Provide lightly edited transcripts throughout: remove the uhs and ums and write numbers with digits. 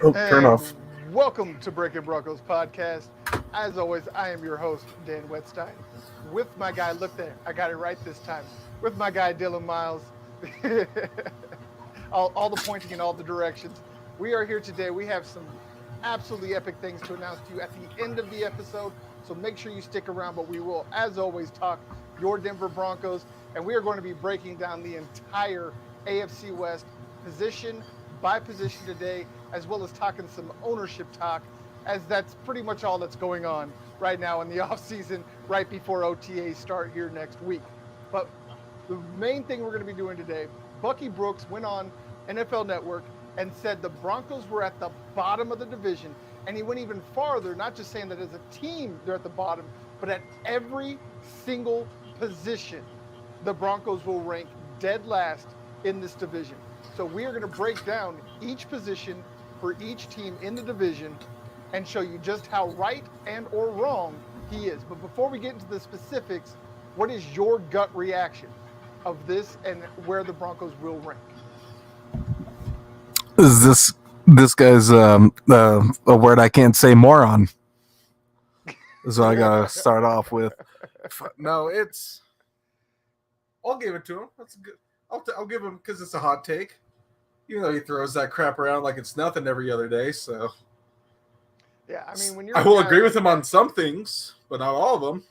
Oh, turn And off. welcome to Breakin Broncos podcast. As always, I am your host, Dan Wetstein. With my guy, look there, I got it right this time. With my guy, Dylan Miles. all the pointing in all the directions. We are here today. We have some absolutely epic things to announce to you at the end of the episode. So make sure you stick around. But we will, as always, talk your Denver Broncos. And we are going to be breaking down the entire AFC West position by position today, as well as talking some ownership talk, as that's pretty much all that's going on right now in the offseason, right before OTAs start here next week. But the main thing we're going to be doing today, Bucky Brooks went on NFL Network and said the Broncos were at the bottom of the division. And he went even farther, not just saying that as a team they're at the bottom, but at every single position, the Broncos will rank dead last in this division. So we are going to break down each position for each team in the division and show you just how right and or wrong he is. But before we get into the specifics, what is your gut reaction of this and where the Broncos will rank? Is this guy's a word I can't say moron? So I gotta start off with. No, it's. I'll give it to him. That's good. I'll give him because it's a hot take. Even though he throws that crap around like it's nothing every other day, so. Yeah, I mean, when you're I will agree with him on some things, but not all of them.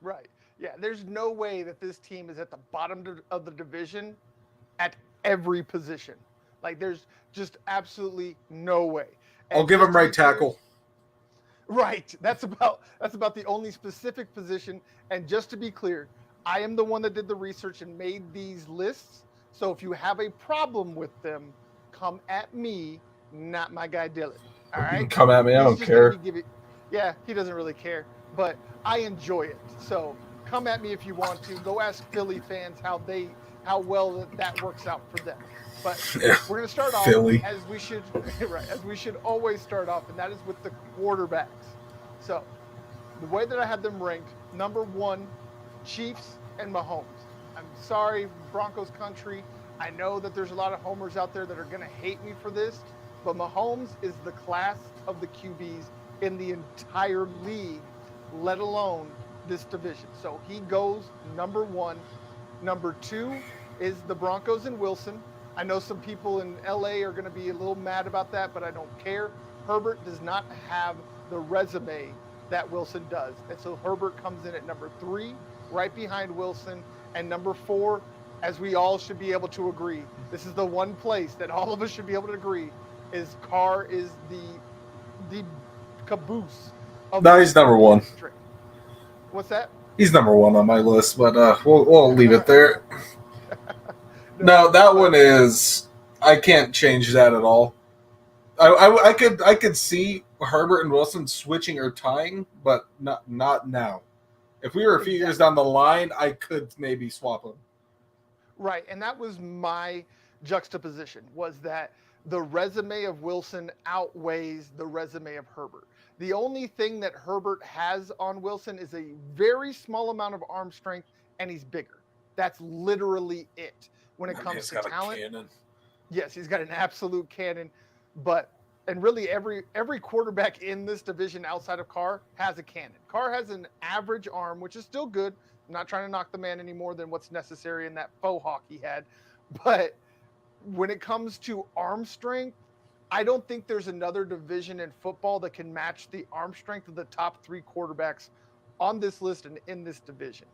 Right. Yeah, there's no way that this team is at the bottom of the division at every position. Like, there's just absolutely no way. I'll give him right tackle. Right. That's about the only specific position. And just to be clear, I am the one that did the research and made these lists. So if you have a problem with them, come at me, not my guy Dylan. All right? Come at me. I don't care. Yeah, he doesn't really care, but I enjoy it. So come at me if you want to. Go ask Philly fans how well that works out for them. But we're going to start off Philly. as we should always start off, and that is with the quarterbacks. So the way that I have them ranked, number one, Chiefs and Mahomes. I'm sorry, Broncos country. I know that there's a lot of homers out there that are going to hate me for this, but Mahomes is the class of the QBs in the entire league, let alone this division. So he goes number one. Number two is the Broncos and Wilson. I know some people in LA are going to be a little mad about that, but I don't care. Herbert does not have the resume that Wilson does. And so Herbert comes in at number three, right behind Wilson. And number four, as we all should be able to agree, this is the one place that all of us should be able to agree, is Carr is the caboose of he's number one. What's that? He's number one on my list, but we'll leave it there. No, that one is. I can't change that at all. I could see Herbert and Wilson switching or tying, but not now. If we were a few years down the line, I could maybe swap them. Right, and that was my juxtaposition, was that the resume of Wilson outweighs the resume of Herbert. The only thing that Herbert has on Wilson is a very small amount of arm strength, and he's bigger. That's literally it. When it comes to talent, yes, he's got an absolute cannon. And really every quarterback in this division outside of Carr has a cannon. Carr has an average arm, which is still good. I'm not trying to knock the man any more than what's necessary in that faux hawk he had. But when it comes to arm strength, I don't think there's another division in football that can match the arm strength of the top three quarterbacks on this list and in this division.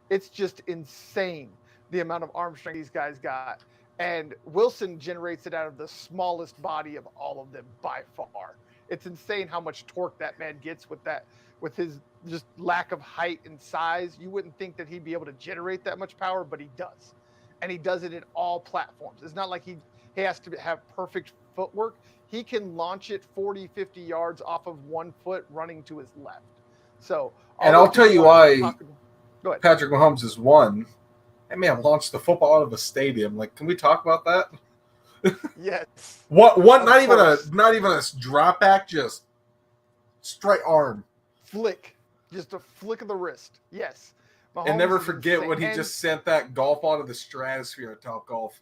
It's just insane the amount of arm strength these guys got. And Wilson generates it out of the smallest body of all of them by far. It's insane how much torque that man gets with his just lack of height and size. You wouldn't think that he'd be able to generate that much power, but he does. And he does it in all platforms. It's not like he has to have perfect footwork. He can launch it 40, 50 yards off of 1 foot running to his left. So, and I'll tell you why Go ahead. Patrick Mahomes is one. That man launched the football out of a stadium. Like, can we talk about that? Yes. What? Not even a drop back, just straight arm flick, just a flick of the wrist. Yes. Mahomes, and never forget when he just sent that golf out of the stratosphere at Top Golf.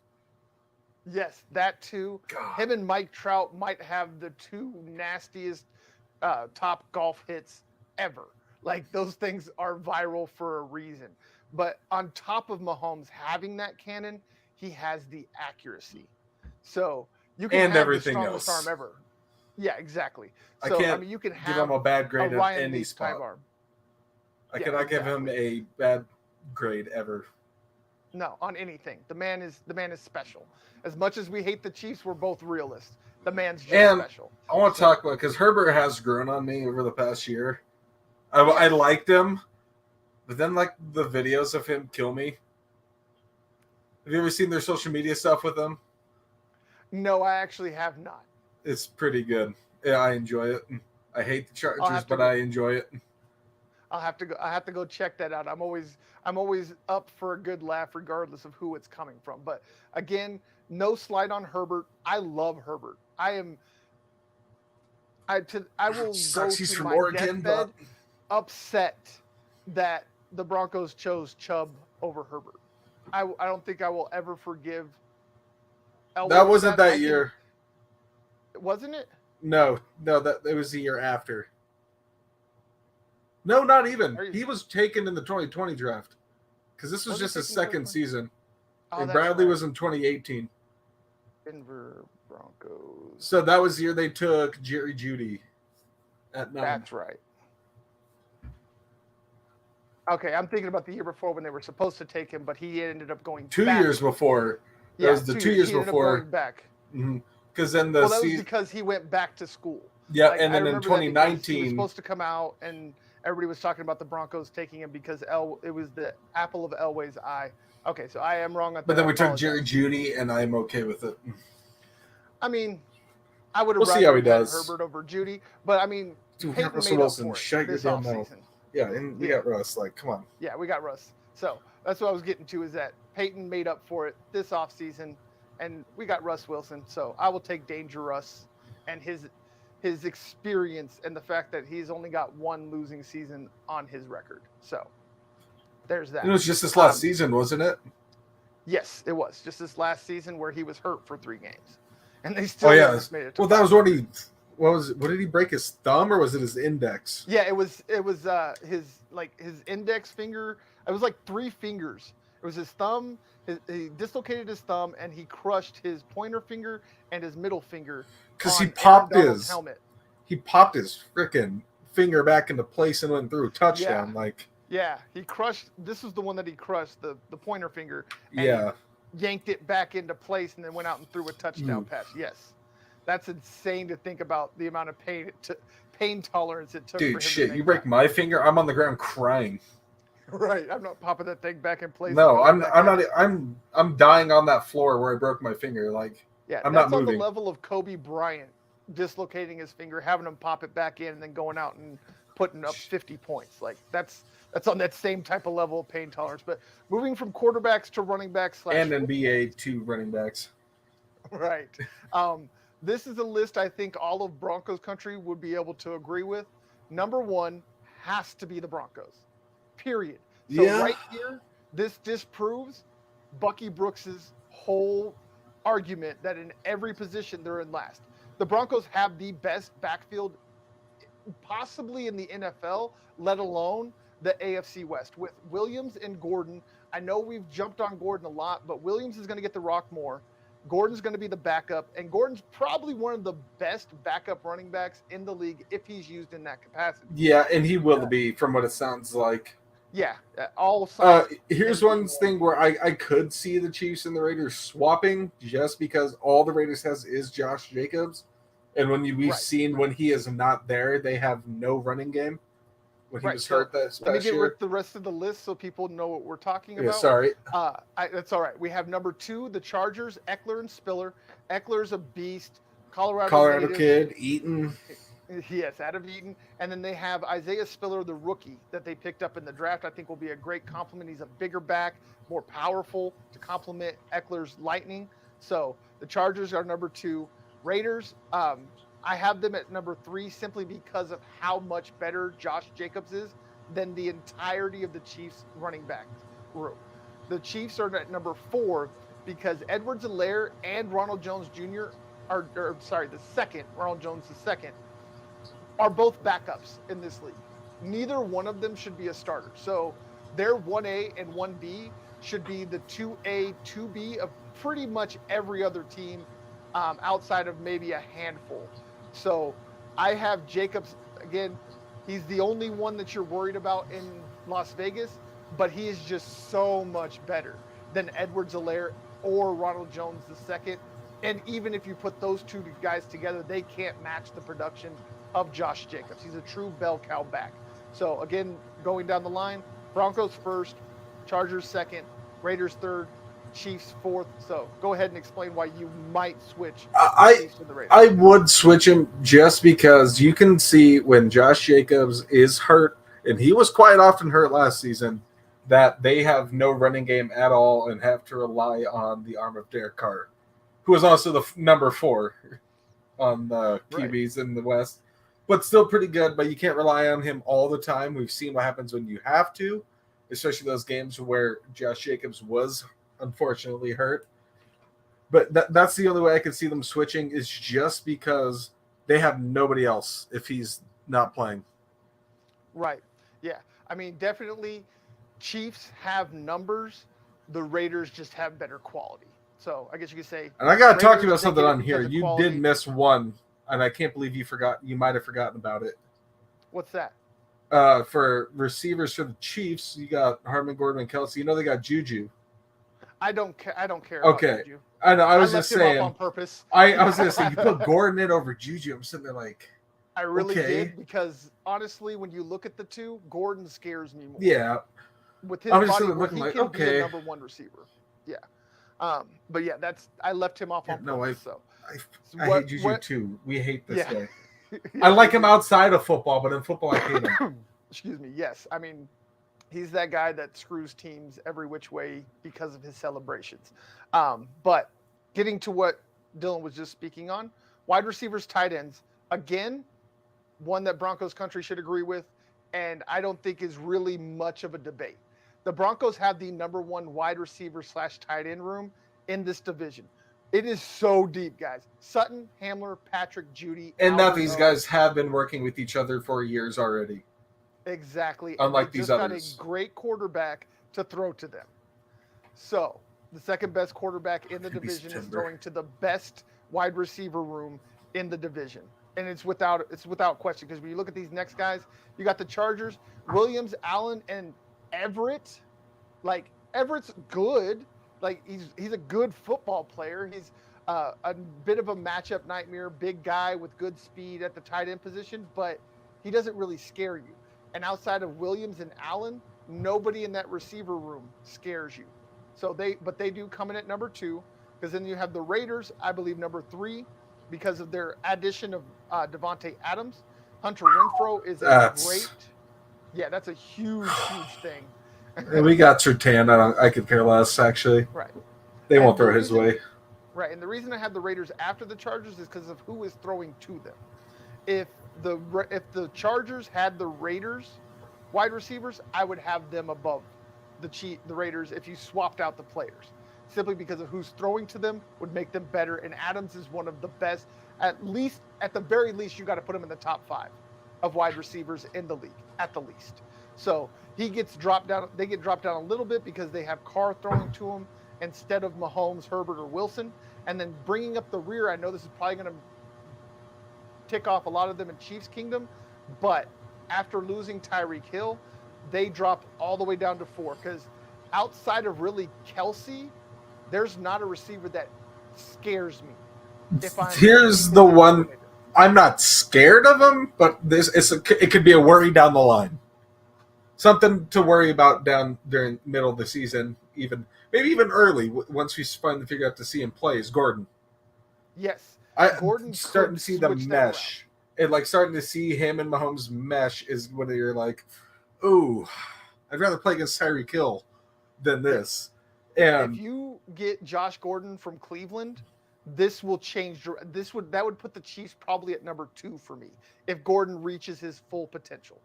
Yes, that too. God. Him and Mike Trout might have the two nastiest top golf hits ever. Like those things are viral for a reason. But on top of Mahomes having that cannon, he has the accuracy. So you can And have the everything strongest arm else. ever. Yeah, exactly. I So I can't mean, you can give him have a bad a grade at Ryan any Leaf type spot. arm. I Yeah, cannot give him exactly. a bad grade ever. No, on anything. The man is special. As much as we hate the Chiefs, we're both realists. The man's just And special. I want to So talk about, because Herbert has grown on me over the past year. I yes. liked him, but then like the videos of him kill me. Have you ever seen their social media stuff with him? No, I actually have not. It's pretty good. Yeah, I enjoy it. I hate the I'll Chargers, have to but go. I enjoy it. I have to go check that out. I'm always up for a good laugh regardless of who it's coming from. But again, no slight on Herbert. I love Herbert. I will go Sucks he's to from my Oregon, but deathbed upset that the Broncos chose Chubb over Herbert. I don't think I will ever forgive Elway that for wasn't that. that year. Wasn't it? No, that it was the year after. No, not even. Are you, He was taken in the 2020 draft because this was was he just his taking the second 2020? season. Oh, And that's Bradley right. was in 2018. Denver Broncos. So that was the year they took Jerry Jeudy at 9. That's right. Okay, I'm thinking about the year before when they were supposed to take him, but he ended up going 2 back. years before. That Yeah, was the 2 2 years. years He ended up before. going back. Because then the Well, that was season. because he went back to school. Yeah, Like and I then in remember that because he was 2019. supposed to come out, and everybody was talking about the Broncos taking him because it was the apple of Elway's eye. Okay, so I am wrong at But that. then I we took Jerry apologize. Jeudy, and I'm okay with it. I mean, I would We'll have see how rather he had does. Herbert over Judy, but I mean, Dude, we got Peyton Russell made up Wilson. for it Shut your this damn mouth. offseason. Yeah, and we Yeah. got Russ. Like, come on. Yeah, we got Russ. So that's what I was getting to is that Peyton made up for it this offseason, and we got Russ Wilson. So I will take Danger Russ and his experience and the fact that he's only got one losing season on his record. So there's that. It was just this last season, wasn't it? Yes, it was just this last season where he was hurt for 3 games, and they Oh still yeah. almost made it. To Well, that five. was when he. What was it? What did he break, his thumb, or was it his index? Yeah, it was his index finger. It was like 3 fingers. It was his thumb. He dislocated his thumb and he crushed his pointer finger and his middle finger. Because he On Aaron popped Donald's his helmet. he popped his freaking finger back into place and went through a touchdown. Yeah. Like, Yeah, he crushed. This was the one that he crushed, the pointer finger, and yeah. he yanked it back into place and then went out and threw a touchdown pass. Yes, that's insane to think about the amount of pain tolerance it took. Dude, for him shit! to You make break that. my finger, I'm on the ground crying. Right, I'm not popping that thing back in place. No, and I'm not. I'm dying on that floor where I broke my finger. Like, Yeah, I'm that's not on the moving. level of Kobe Bryant dislocating his finger, having him pop it back in, and then going out and putting up 50 points. Like that's on that same type of level of pain tolerance. But moving from quarterbacks to running backs And NBA 2 running backs. right. This is a list I think all of Broncos country would be able to agree with. Number 1 has to be the Broncos. Period. So Yeah. right here, this disproves Bucky Brooks's whole argument that in every position they're in last. The Broncos have the best backfield possibly in the NFL, let alone the AFC West with Williams and Gordon. I know we've jumped on Gordon a lot, but Williams is going to get the rock more. Gordon's going to be the backup, and Gordon's probably one of the best backup running backs in the league if he's used in that capacity. Yeah, and he will be, from what it sounds like. Yeah, all signs. Here's one thing where I could see the Chiefs and the Raiders swapping, just because all the Raiders has is Josh Jacobs, and we've seen when he is not there, they have no running game. When he was hurt that let me get year. with the rest of the list so people know what we're talking about. Sorry. That's all right. We have number 2, the Chargers, Eckler and Spiller. Eckler's a beast. Colorado native. kid, Eaton. Yes, out of Eaton. And then they have Isaiah Spiller, the rookie that they picked up in the draft. I think will be a great compliment. He's a bigger back, more powerful to complement Eckler's lightning. So the Chargers are number 2. Raiders, I have them at number 3 simply because of how much better Josh Jacobs is than the entirety of the Chiefs running back room. The Chiefs are at number 4. because Edwards-Helaire and Ronald Jones Jr. The second, Ronald Jones the second, are both backups in this league. Neither one of them should be a starter. So their 1A and 1B should be the 2A, 2B of pretty much every other team outside of maybe a handful. So I have Jacobs, again, he's the only one that you're worried about in Las Vegas, but he is just so much better than Edwards-Helaire or Ronald Jones II. And even if you put those two guys together, they can't match the production of Josh Jacobs. He's a true bell cow back. So again, going down the line, Broncos first, Chargers second, Raiders third, Chiefs fourth. So go ahead and explain why you might switch the Chiefs to the Raiders. I would switch him just because you can see when Josh Jacobs is hurt, and he was quite often hurt last season, that they have no running game at all and have to rely on the arm of Derek Carr, who is also the number 4 on the QBs in the West. But still pretty good, but you can't rely on him all the time. We've seen what happens when you have to, especially those games where Josh Jacobs was unfortunately hurt. But that's the only way I can see them switching, is just because they have nobody else if he's not playing. Right. Yeah. I mean, definitely Chiefs have numbers. The Raiders just have better quality. So I guess you could say. And I got to talk to you about something on here. You did miss one, and I can't believe you forgot. You might have forgotten about it. What's that? For receivers for the Chiefs, you got Harmon, Gordon, and Kelsey. You know they got Juju. I don't care. Okay. About Juju. I know. I was just saying. On purpose. I was going to say, you put Gordon in over Juju. I'm sitting there like. I really did, because honestly, when you look at the two, Gordon scares me more. Yeah. With his body, he can be a number 1 receiver. Yeah. But yeah, I left him off on purpose. I hate Juju too. We hate this guy. I like him outside of football, but in football I hate him. Excuse me. Yes. I mean, he's that guy that screws teams every which way because of his celebrations. But getting to what Dylan was just speaking on, wide receivers, tight ends, again, one that Broncos country should agree with, and I don't think is really much of a debate. The Broncos have the number 1 wide receiver / tight end room in this division. It is so deep, guys. Sutton, Hamler, Patrick, Judy. And now these guys have been working with each other for years already. Exactly. Unlike these others. Got a great quarterback to throw to them. So the second best quarterback in the division is throwing to the best wide receiver room in the division. And it's without question, because when you look at these next guys, you got the Chargers, Williams, Allen, and Everett. Like, Everett's good. Like, he's a good football player. He's a bit of a matchup nightmare, big guy with good speed at the tight end position, but he doesn't really scare you. And outside of Williams and Allen, nobody in that receiver room scares you. So they do come in at number 2, because then you have the Raiders, I believe, number 3, because of their addition of Devontae Adams. Hunter Renfrow is great. Yeah, that's a huge thing. We got Surtain. I could care less, actually. Right. They won't throw his way. Right, and the reason I have the Raiders after the Chargers is because of who is throwing to them. If the Chargers had the Raiders wide receivers, I would have them above the Raiders if you swapped out the players. Simply because of who's throwing to them would make them better. And Adams is one of the best. At the very least, you got to put him in the top 5 of wide receivers in the league, at the least. So he gets dropped down. They get dropped down a little bit because they have Carr throwing to him instead of Mahomes, Herbert, or Wilson. And then bringing up the rear, I know this is probably going to tick off a lot of them in Chiefs Kingdom, but after losing Tyreek Hill, they drop all the way down to 4, because outside of really Kelsey, there's not a receiver that scares me. Here's the one. I'm not scared of him, but it could be a worry down the line. Something to worry about down during middle of the season, maybe even early, once we finally figure out to see him play, is Gordon. Yes. I'm starting to see the mesh. And starting to see him and Mahomes mesh is when you're like, ooh, I'd rather play against Tyreek Hill than this. And if you get Josh Gordon from Cleveland, this will change. That would put the Chiefs probably at number 2 for me if Gordon reaches his full potential.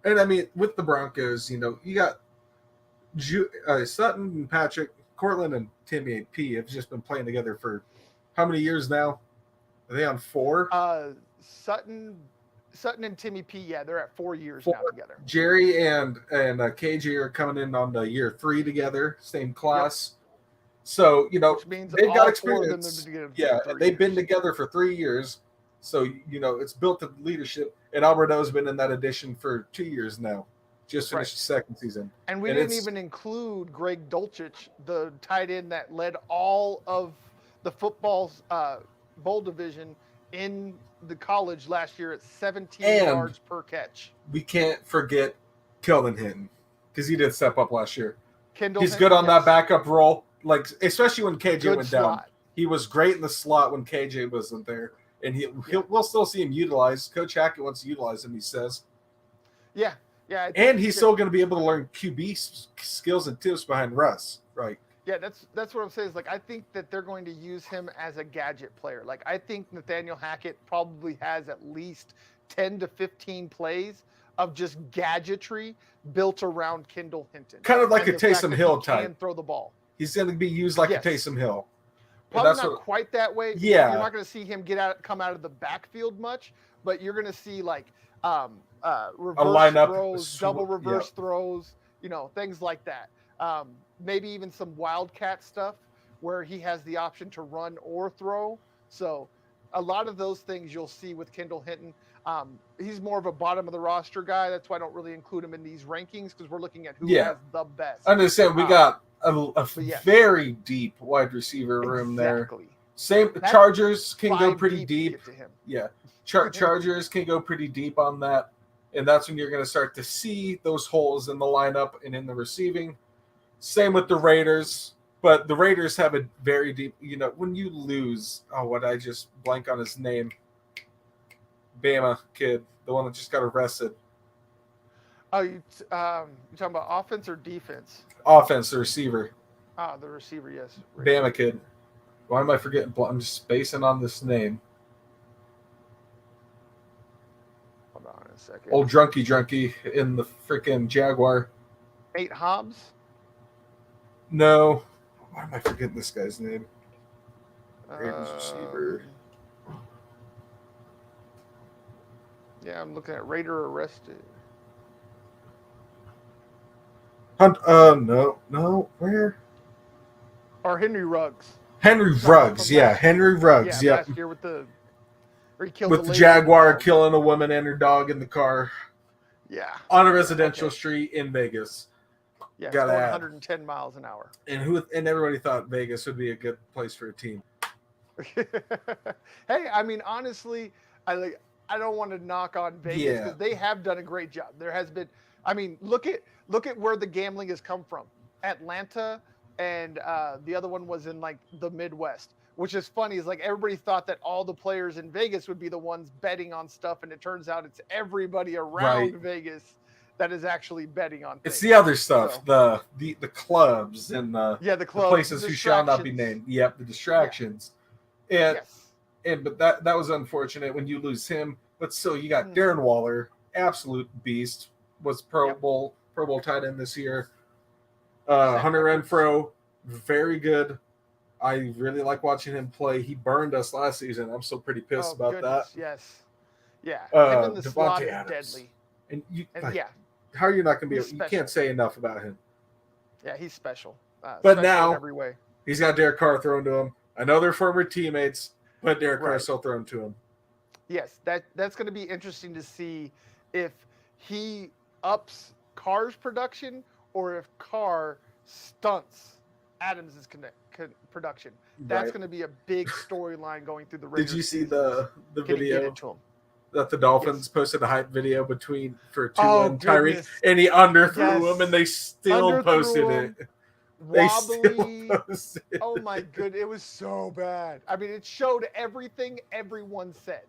And I mean, with the Broncos, you got Sutton and Patrick, Cortland and Timmy P have just been playing together for how many years now? Are they on 4? Sutton and Timmy P, yeah, they're at 4 years 4. now together. Jerry and KJ are coming in on the year 3 together, same class. Yep. So, which means they've got experience. They've been together for 3 years. So, it's built to leadership. And Alberto's been in that edition for 2 years now. Just finished the second season. And we didn't even include Greg Dulcich, the tight end that led all of the football's bowl division in the college last year at 17 yards per catch. We can't forget Keldon Hinton because he did step up last year. He's good on that backup role, like especially when KJ went down. He was great in the slot when KJ wasn't there, and we'll still see him utilized. Coach Hackett wants to utilize him, he says. Yeah. And he's still going to be able to learn QB skills and tips behind Russ, right? Yeah, that's what I'm saying. Is like I think that they're going to use him as a gadget player. Like I think Nathaniel Hackett probably has at least 10 to 15 plays of just gadgetry built around Kendall Hinton. Kind of like a Taysom Hill type. Can throw the ball. He's going to be used like a Taysom Hill. Probably not quite that way. Yeah. You're not going to see him come out of the backfield much, but you're going to see like reverse throws, double reverse throws, things like that. Maybe even some wildcat stuff where he has the option to run or throw. So a lot of those things you'll see with Kendall Hinton. He's more of a bottom of the roster guy. That's why I don't really include him in these rankings because we're looking at who has the best. I understand. We got a very deep wide receiver room there. Same. Chargers can go pretty deep. Yeah. Chargers can go pretty deep on that. And that's when you're going to start to see those holes in the lineup and in the receiving. Same with the Raiders, but the Raiders have a very deep, when you lose, I just blank on his name. Bama kid, the one that just got arrested. Oh, you talking about offense or defense? Offense, the receiver. The receiver, yes. Bama kid. Why am I forgetting? I'm just spacing on this name. Hold on a second. Old drunky in the freaking Jaguar. Nate Hobbs? No. Why am I forgetting this guy's name? Raiders receiver. Yeah, I'm looking at Raider arrested. No. Where? Or Henry Ruggs. Henry Ruggs. Yeah. Last year with where he killed the Jaguar killing a woman and her dog in the car. Yeah. On a residential street in Vegas. Yeah, going 110 miles an hour. And everybody thought Vegas would be a good place for a team. Hey, I mean, honestly, I don't want to knock on Vegas because they have done a great job. There has been, I mean, look at where the gambling has come from. Atlanta and the other one was in like the Midwest, which is funny. Is like everybody thought that all the players in Vegas would be the ones betting on stuff, and it turns out it's everybody around Vegas that is actually betting on things. It's the other stuff, the clubs and the clubs, places who shall not be named. Yep, the distractions. Yeah. But that was unfortunate when you lose him. But still, you got Darren Waller, absolute beast, was Pro Bowl tight end this year. Hunter Renfrow, very good. I really like watching him play. He burned us last season. I'm still pretty pissed about that. Yes. Yeah. Him in the slot is Adams. Deadly. And how are you not going to be able, you can't say enough about him. Yeah, he's special. But now, in every way. He's got Derek Carr thrown to him. I know they're former teammates, but Derek Carr still thrown to him. Yes, that's going to be interesting to see if he ups Carr's production or if Carr stunts Adams' production. That's going to be a big storyline going through the Raiders. Did you see the video into him? That the Dolphins posted a hype video for Tua and Tyreek, and he underthrew him, and they still posted it. Wobbly. Oh my goodness, it was so bad. I mean, it showed everything everyone said.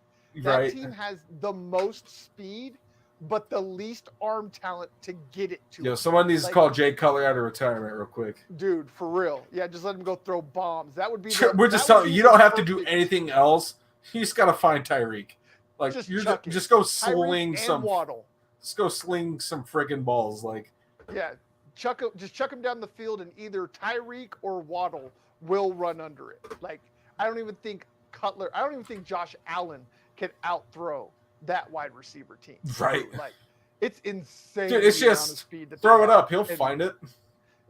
That team has the most speed, but the least arm talent to get it to. Someone needs to call Jay Cutler out of retirement real quick. Dude, for real. Yeah, just let him go throw bombs. That would be. We're just telling you, don't have to do anything else. You just got to find Tyreek. Like just go sling some Waddle. Just go sling some friggin' balls. Like just chuck him down the field, and either Tyreek or Waddle will run under it. Like, I don't even think Josh Allen can outthrow that wide receiver team. Right. Like, it's insane. Dude, it's the amount of just speed that throw they it have. up. He'll find it.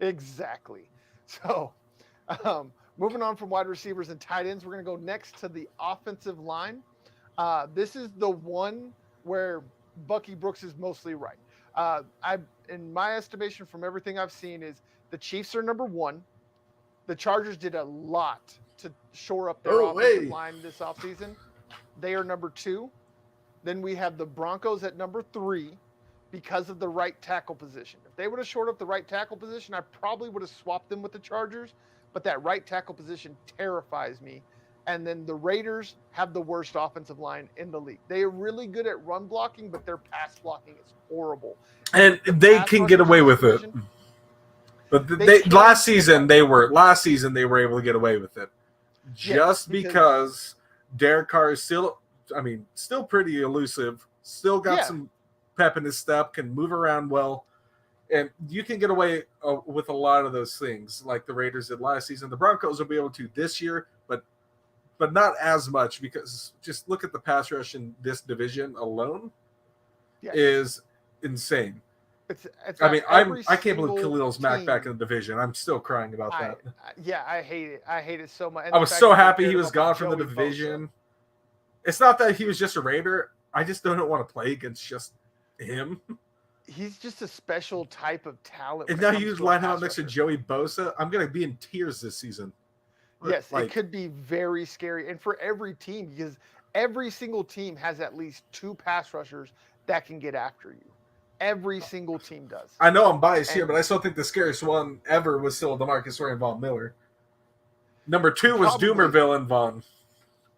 Exactly. So, moving on from wide receivers and tight ends, we're going to go next to the offensive line. This is the one where Bucky Brooks is mostly right. In my estimation, from everything I've seen, is the Chiefs are number one. The Chargers did a lot to shore up their offensive line this offseason. They are number two. Then we have the Broncos at number three because of the right tackle position. If they would have shored up the right tackle position, I probably would have swapped them with the Chargers, but that right tackle position terrifies me. And then the Raiders have the worst offensive line in the league. They are really good at run blocking, but their pass blocking is horrible. And they can get away with it. But last season they were able to get away with it. Just because Derek Carr is still pretty elusive, still got some pep in his step, can move around well, and you can get away with a lot of those things like the Raiders did last season. The Broncos will be able to this year, but not as much, because just look at the pass rush in this division alone is insane. I can't believe Khalil's Mack back in the division. I'm still crying about that. Yeah, I hate it. I hate it so much. And I was so happy he was gone from the division. Bosa. It's not that he was just a Raider. I just don't want to play against just him. He's just a special type of talent. And now you line him up next to Joey Bosa. I'm going to be in tears this season. Yes, it could be very scary. And for every team, because every single team has at least two pass rushers that can get after you. Every single team does. I know I'm biased here, but I still think the scariest one ever was still DeMarcus Ware and Von Miller. Number two was Doomerville and Von.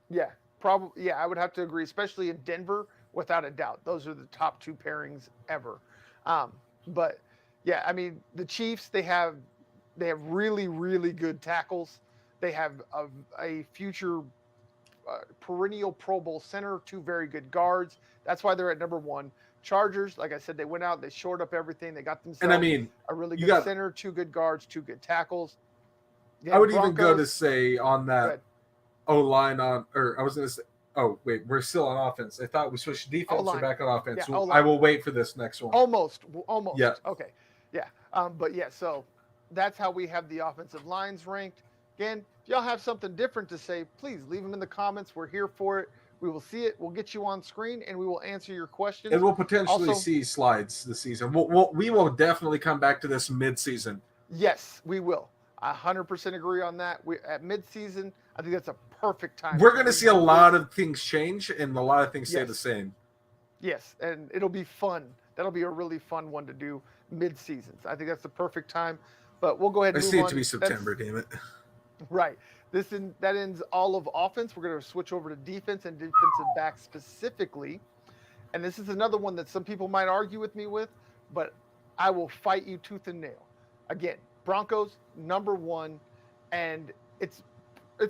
Yeah, probably. Yeah, I would have to agree, especially in Denver, without a doubt. Those are the top two pairings ever. But yeah, I mean, the Chiefs, they have really, really good tackles. They have a future perennial Pro Bowl center, two very good guards. That's why they're at number one. Chargers, like I said, they went out, they shored up everything. They got themselves a really good center, two good guards, two good tackles. Yeah, I would even go to say on that O-line we're still on offense. I thought we switched defense. We're back on offense. Yeah, I will wait for this next one. Almost. Yeah. Okay. Yeah. So that's how we have the offensive lines ranked. Again, if y'all have something different to say, please leave them in the comments. We're here for it. We will see it. We'll get you on screen, and we will answer your questions. And we'll potentially see slides this season. We will definitely come back to this mid-season. Yes, we will. I 100% agree on that. At mid-season, I think that's a perfect time. We're going to see a lot of things change and a lot of things stay the same. Yes, and it'll be fun. That'll be a really fun one to do mid-season. I think that's the perfect time. But we'll go ahead and move on. I see it to be September, damn it. Right. That ends all of offense. We're going to switch over to defense and defensive back specifically. And this is another one that some people might argue with me with, but I will fight you tooth and nail. Again, Broncos, number one, and it's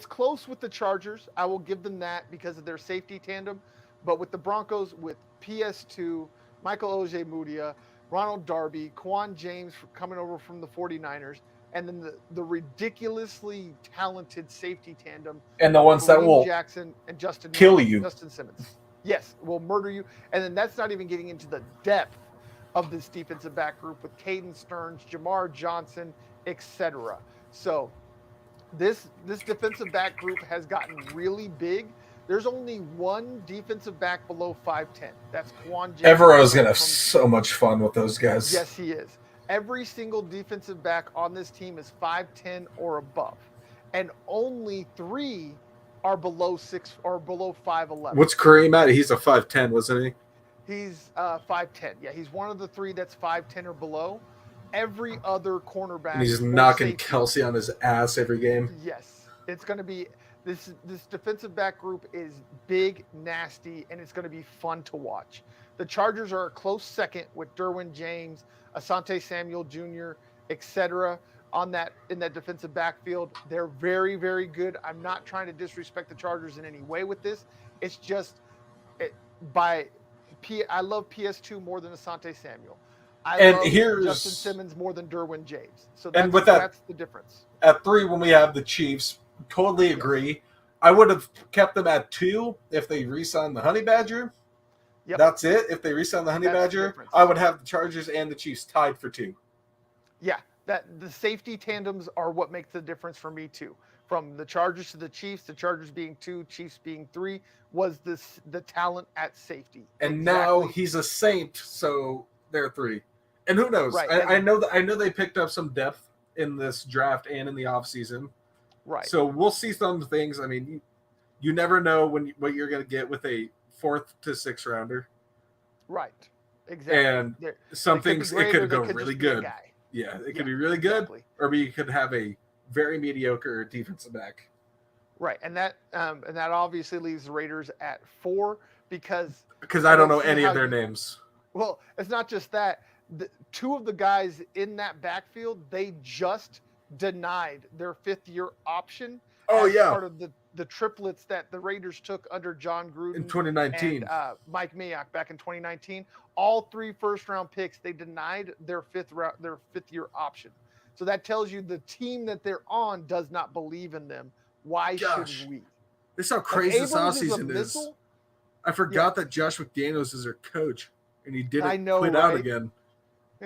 close with the Chargers. I will give them that because of their safety tandem. But with the Broncos, with PS2, Michael Ojemudia, Ronald Darby, Quan James coming over from the 49ers, and then the ridiculously talented safety tandem. And the ones that will Jackson and Justin Simmons. Yes, will murder you. And then that's not even getting into the depth of this defensive back group with Caden Stearns, Jamar Johnson, etc. So this defensive back group has gotten really big. There's only one defensive back below 5'10". That's Quan James. Evero's going to have so much fun with those guys. Yes, he is. Every single defensive back on this team is 5'10" or above, and only 3 are below 6 or below 5'11". What's Kareem at? He's a 5'10", wasn't he? He's 5'10". Yeah, he's one of the 3 that's 5'10" or below. Every other cornerback. And he's knocking Kelsey on his ass every game. Yes, it's going to be this defensive back group is big, nasty, and it's going to be fun to watch. The Chargers are a close second with Derwin James, Asante Samuel Jr., etc. in that defensive backfield. They're very, very good. I'm not trying to disrespect the Chargers in any way with this. It's just I love PS2 more than Asante Samuel. I And love here's Justin Simmons more than Derwin James. So and with that, that's the difference. at 3 when we have the Chiefs, totally agree. Yes. I would have kept them at 2 if they re-signed the Honey Badger. Yep. That's it. If they re-signed the Honey Badger, I would have the Chargers and the Chiefs tied for 2. Yeah, that the safety tandems are what makes the difference for me too. From the Chargers to the Chiefs, the Chargers being 2, Chiefs being 3, was the talent at safety. And now he's a Saint, so they're 3. And who knows? Right. I know they picked up some depth in this draft and in the offseason. Right. So we'll see some things. I mean, you never know what you're going to get with a 4th to 6th rounder. Right. Exactly. And some things it could go really good. Yeah, it could be really good, or we could have a very mediocre defensive back. Right, and that obviously leaves the Raiders at 4 because I don't know any of their names. Well, it's not just that. 2 of the guys in that backfield, they just denied their 5th-year option. Oh, as yeah. Part of the triplets that the Raiders took under John Gruden in 2019 and Mike Mayock back in 2019. All 3 first-round picks, they denied their 5th-year option. So that tells you the team that they're on does not believe in them. Why should we? This is how crazy this offseason is. I forgot that Josh McDaniels is their coach, and he didn't quit out again.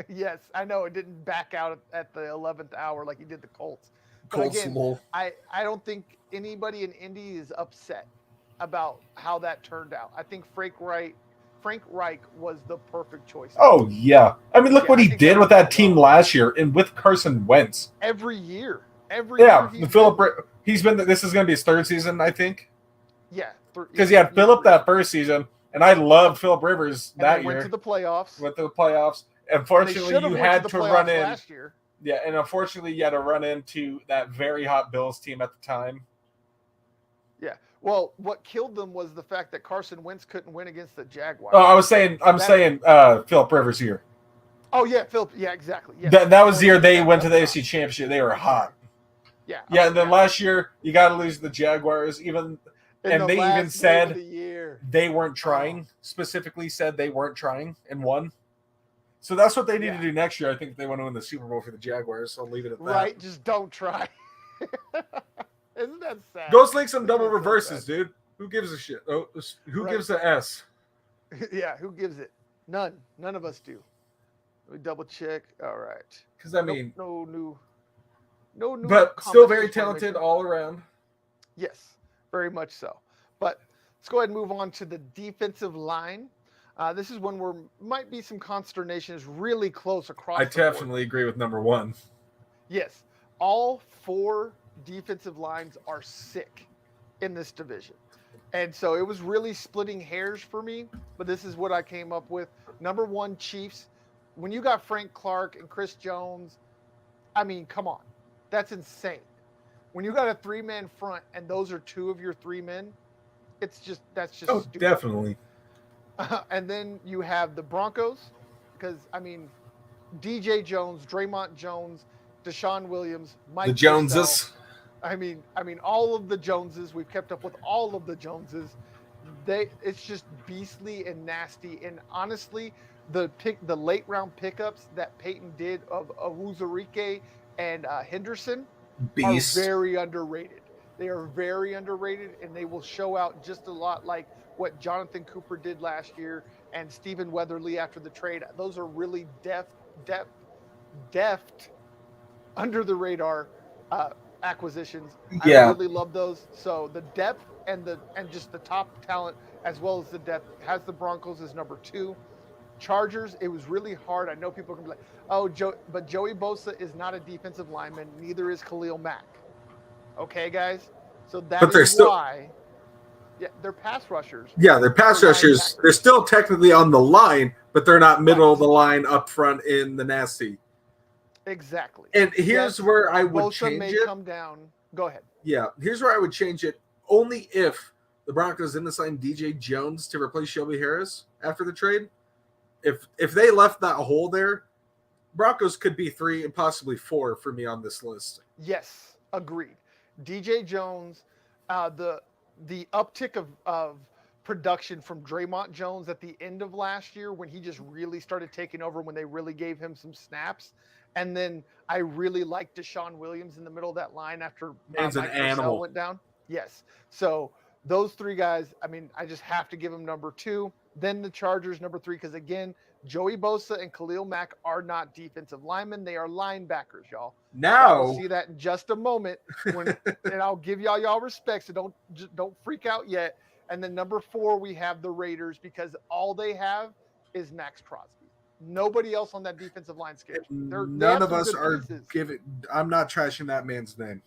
Yes, I know. It didn't back out at the 11th hour like he did the Colts. I don't think anybody in Indy is upset about how that turned out. I think Frank Reich was the perfect choice. Oh, yeah. I mean, look what he did with that team last year and with Carson Wentz. Every year. This is going to be his 3rd season, I think. Yeah. Because he had Phillip that first season, and I loved Phillip Rivers that year. Went to the playoffs. Unfortunately, you had to run in. Last year. Yeah, and unfortunately, you had to run into that very hot Bills team at the time. Yeah. Well, what killed them was the fact that Carson Wentz couldn't win against the Jaguars. Oh, I'm saying Phillip Rivers here. Oh, yeah, Phillip. Yeah, exactly. Yeah. That was the year they went to the AFC Championship. They were hot. Yeah. Yeah, and then last year, you got to lose the Jaguars. They even said they weren't trying, specifically said they weren't trying and won. So that's what they need to do next year. I think if they want to win the Super Bowl for the Jaguars, so I'll leave it at that. Right, just don't try. Isn't that sad? Go slink some double reverses, dude. Who gives a shit? Oh, who gives a S? Yeah, who gives it? None. None of us do. Let me double check. All right. Because, I mean... No new. But still very talented all around. Yes, very much so. But let's go ahead and move on to the defensive line. This is one where might be some consternation. It's really close across the board. I definitely agree with number 1. Yes. All 4 defensive lines are sick in this division. And so it was really splitting hairs for me, but this is what I came up with. Number 1, Chiefs. When you got Frank Clark and Chris Jones, I mean, come on. That's insane. When you got a 3-man front and those are 2 of your 3 men, that's just stupid. Definitely. And then you have the Broncos, because, I mean, DJ Jones, Draymond Jones, Deshaun Williams, Mike. The Joneses. I mean, all of the Joneses. We've kept up with all of the Joneses. It's just beastly and nasty. And honestly, the late round pickups that Peyton did of Awuzurike and Henderson are very underrated. They are very underrated, and they will show out just a lot like what Jonathan Cooper did last year and Stephen Weatherly after the trade. Those are really deft, under the radar acquisitions. Yeah. I really love those. So the depth and just the top talent as well as the depth has the Broncos as number 2. Chargers, it was really hard. I know people are going to be like, but Joey Bosa is not a defensive lineman. Neither is Khalil Mack. Okay, guys? So that's why. Yeah, they're pass rushers. Yeah, they're pass rushers. They're still technically on the line, but they're not middle of the line up front in the nasty. Exactly. And here's where I would Bosa change may it. Come down. Go ahead. Yeah, here's where I would change it. Only if the Broncos didn't sign DJ Jones to replace Shelby Harris after the trade. If they left that hole there, Broncos could be 3 and possibly 4 for me on this list. Yes, agreed. DJ Jones, the uptick of production from Draymond Jones at the end of last year when he just really started taking over, when they really gave him some snaps. And then I really liked Deshaun Williams in the middle of that line after Man's an Mike Purcell animal. went down. Yes. So those three guys, I mean, I just have to give them number 2. Then the Chargers, number 3, because again, Joey Bosa and Khalil Mack are not defensive linemen. They are linebackers, y'all. Now we'll see that in just a moment. And I'll give y'all respect, so don't freak out yet. And then number 4, we have the Raiders, because all they have is Max Crosby. Nobody else on that defensive line schedule. None of us are giving. I'm not trashing that man's name.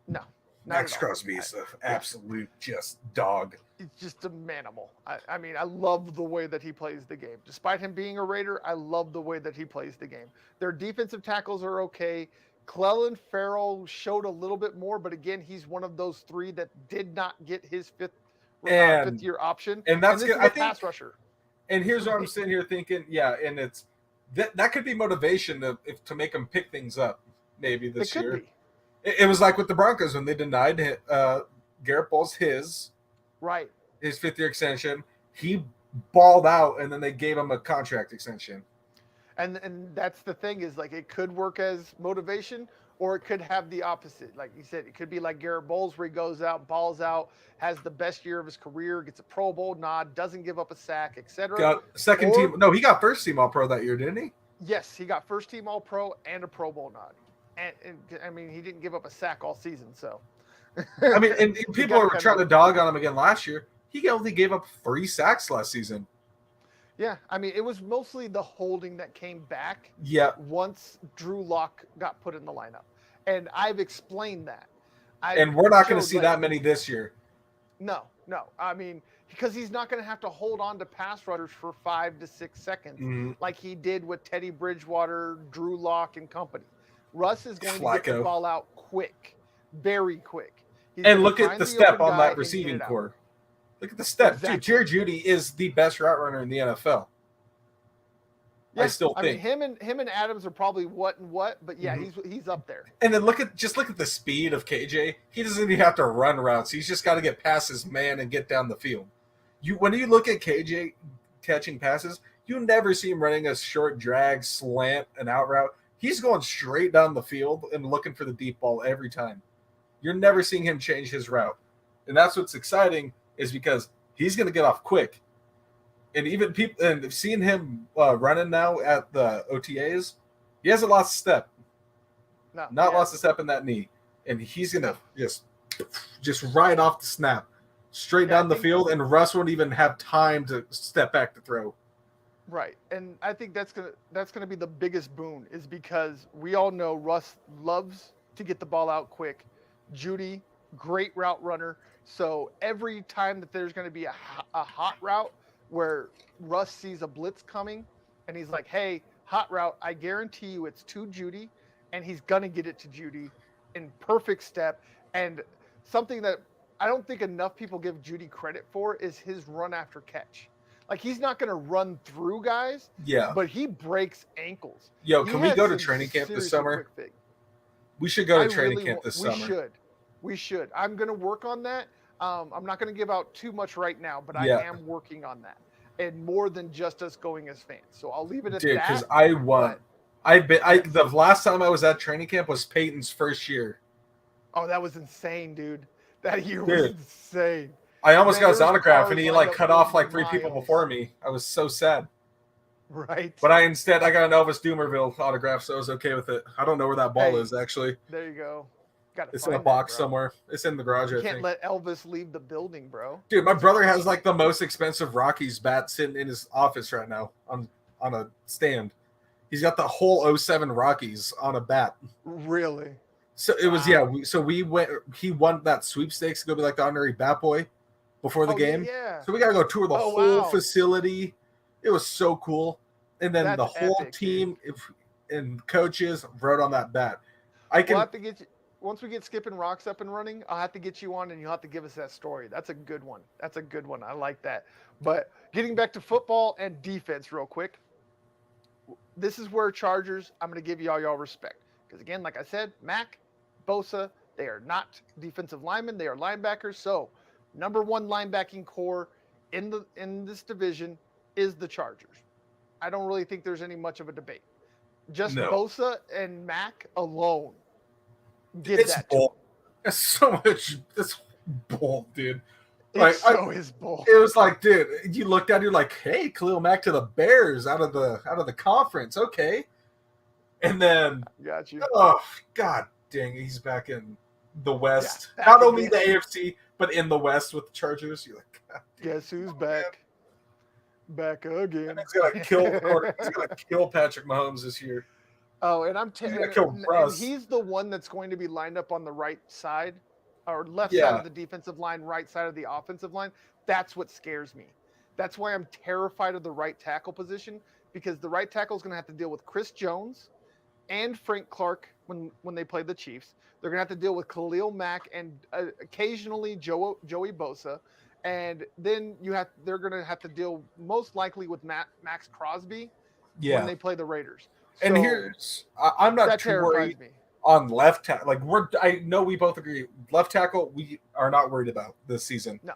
No. Max Crosby is an absolute just dog. It's just a manimal. I mean, I love the way that he plays the game. Despite him being a Raider, I love the way that he plays the game. Their defensive tackles are okay. Clelin Ferrell showed a little bit more, but again, he's one of those 3 that did not get his fifth year option. And that's good. I think pass rusher. And here's what I'm sitting here thinking. Yeah, and it's that could be motivation to make him pick things up maybe this year. Be. It was like with the Broncos when they denied Garrett Bowles his 5th year extension. He balled out, and then they gave him a contract extension. And that's the thing, is like it could work as motivation, or it could have the opposite. Like you said, it could be like Garrett Bowles, where he goes out, balls out, has the best year of his career, gets a Pro Bowl nod, doesn't give up a sack, etc. Got second team. No, he got first team All Pro that year, didn't he? Yes, he got first team All Pro and a Pro Bowl nod. And I mean, he didn't give up a sack all season, so. I mean, and people were trying to dog on him again last year. He only gave up 3 sacks last season. Yeah, I mean, it was mostly the holding that came back. Yeah. Once Drew Lock got put in the lineup, and I've explained that. And we're not going to see that many this year. No. I mean, because he's not going to have to hold on to pass rushers for 5 to 6 seconds like he did with Teddy Bridgewater, Drew Lock, and company. Russ is going to get the ball out quick, very quick. And look at the step on that receiving core. Look at the step. Exactly. Dude, Jerry Jeudy is the best route runner in the NFL. Yeah, I still think. I mean, him and Adams are probably what, but yeah, he's up there. And then look at the speed of KJ. He doesn't even have to run routes. He's just got to get past his man and get down the field. When you look at KJ catching passes, you never see him running a short drag, slant, an out route. He's going straight down the field and looking for the deep ball every time. You're never seeing him change his route. And that's what's exciting, is because he's going to get off quick. And even people, and seeing him running now at the OTAs, he hasn't lost a step. Not lost a step in that knee. And he's going to just ride off the snap, straight down the field, and Russ won't even have time to step back to throw. Right, and I think that's gonna be the biggest boon, is because we all know Russ loves to get the ball out quick. Jeudy, great route runner. So every time that there's going to be a hot route where Russ sees a blitz coming, and he's like, "Hey, hot route! I guarantee you it's to Jeudy," and he's gonna get it to Jeudy in perfect step. And something that I don't think enough people give Jeudy credit for is his run after catch. Like, he's not going to run through guys, but he breaks ankles. Yo, can we go to training camp this summer? We should go to training camp this summer. We should. I'm going to work on that. I'm not going to give out too much right now, but I am working on that. And more than just us going as fans. So I'll leave it at that. Dude, because I won. The last time I was at training camp was Peyton's first year. Oh, that was insane, dude. That year was insane. I almost got his autograph, and he cut off 3 people before me. I was so sad. Right. But I got an Elvis Dumerville autograph, so I was okay with it. I don't know where that ball is, actually. There you go. It's in a box somewhere. It's in the garage, I think. You can't let Elvis leave the building, bro. Dude, my brother has the most expensive Rockies bat sitting in his office right now on a stand. He's got the whole 07 Rockies on a bat. Really? So it was, we went, he won that sweepstakes to go be the honorary bat boy before the game. Yeah. So we got to go tour the whole facility. It was so cool. And then the whole team and coaches wrote on that bat. We'll have to get you, once we get Skipping Rocks up and running, I'll have to get you on and you'll have to give us that story. That's a good one. I like that. But getting back to football and defense real quick, this is where Chargers, I'm going to give y'all respect. Because again, like I said, Mac, Bosa, they are not defensive linemen. They are linebackers. So number one linebacking core in this division is the Chargers. I don't really think there's any much of a debate. Just No. Bosa and Mac alone give It's that bull. to him. It's so much. It's bull, dude. It's so his bull. It was like, dude, you looked at it, you're like, hey, Khalil Mack to the Bears out of the conference, okay. And then, Got you. oh god dang, he's back in the West. Yeah, not only the AFC, but in the West with the Chargers. You're like, god, guess who's back? Back again. and he's gonna kill Patrick Mahomes this year. Oh, and he's the one that's going to be lined up on the right side, or left side of the defensive line, right side of the offensive line. That's what scares me. That's why I'm terrified of the right tackle position, because the right tackle is going to have to deal with Chris Jones and Frank Clark when they play the Chiefs. They're going to have to deal with Khalil Mack and occasionally Joey Bosa. And then they're going to have to deal most likely with Max Crosby when they play the Raiders. And I'm not too worried on left tackle. Like I know we both agree, left tackle we are not worried about this season. No,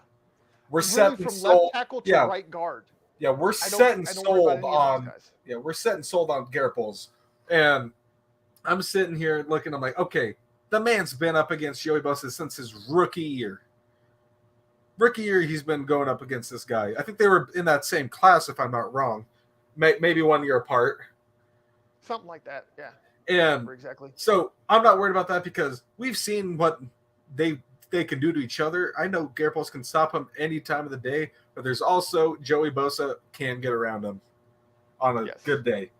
we're set from sold. Left tackle to right guard. Yeah, we're set and sold on. Yeah, we're set and sold on Garrett Bowles. And I'm sitting here looking. I'm like, okay, the man's been up against Joey Bosa since his rookie year. He's been going up against this guy. I think they were in that same class, if I'm not wrong. Maybe 1 year apart. Something like that, yeah. And exactly. So I'm not worried about that because we've seen what they can do to each other. I know Garrett Bowles can stop him any time of the day, but there's also Joey Bosa can get around him on a good day.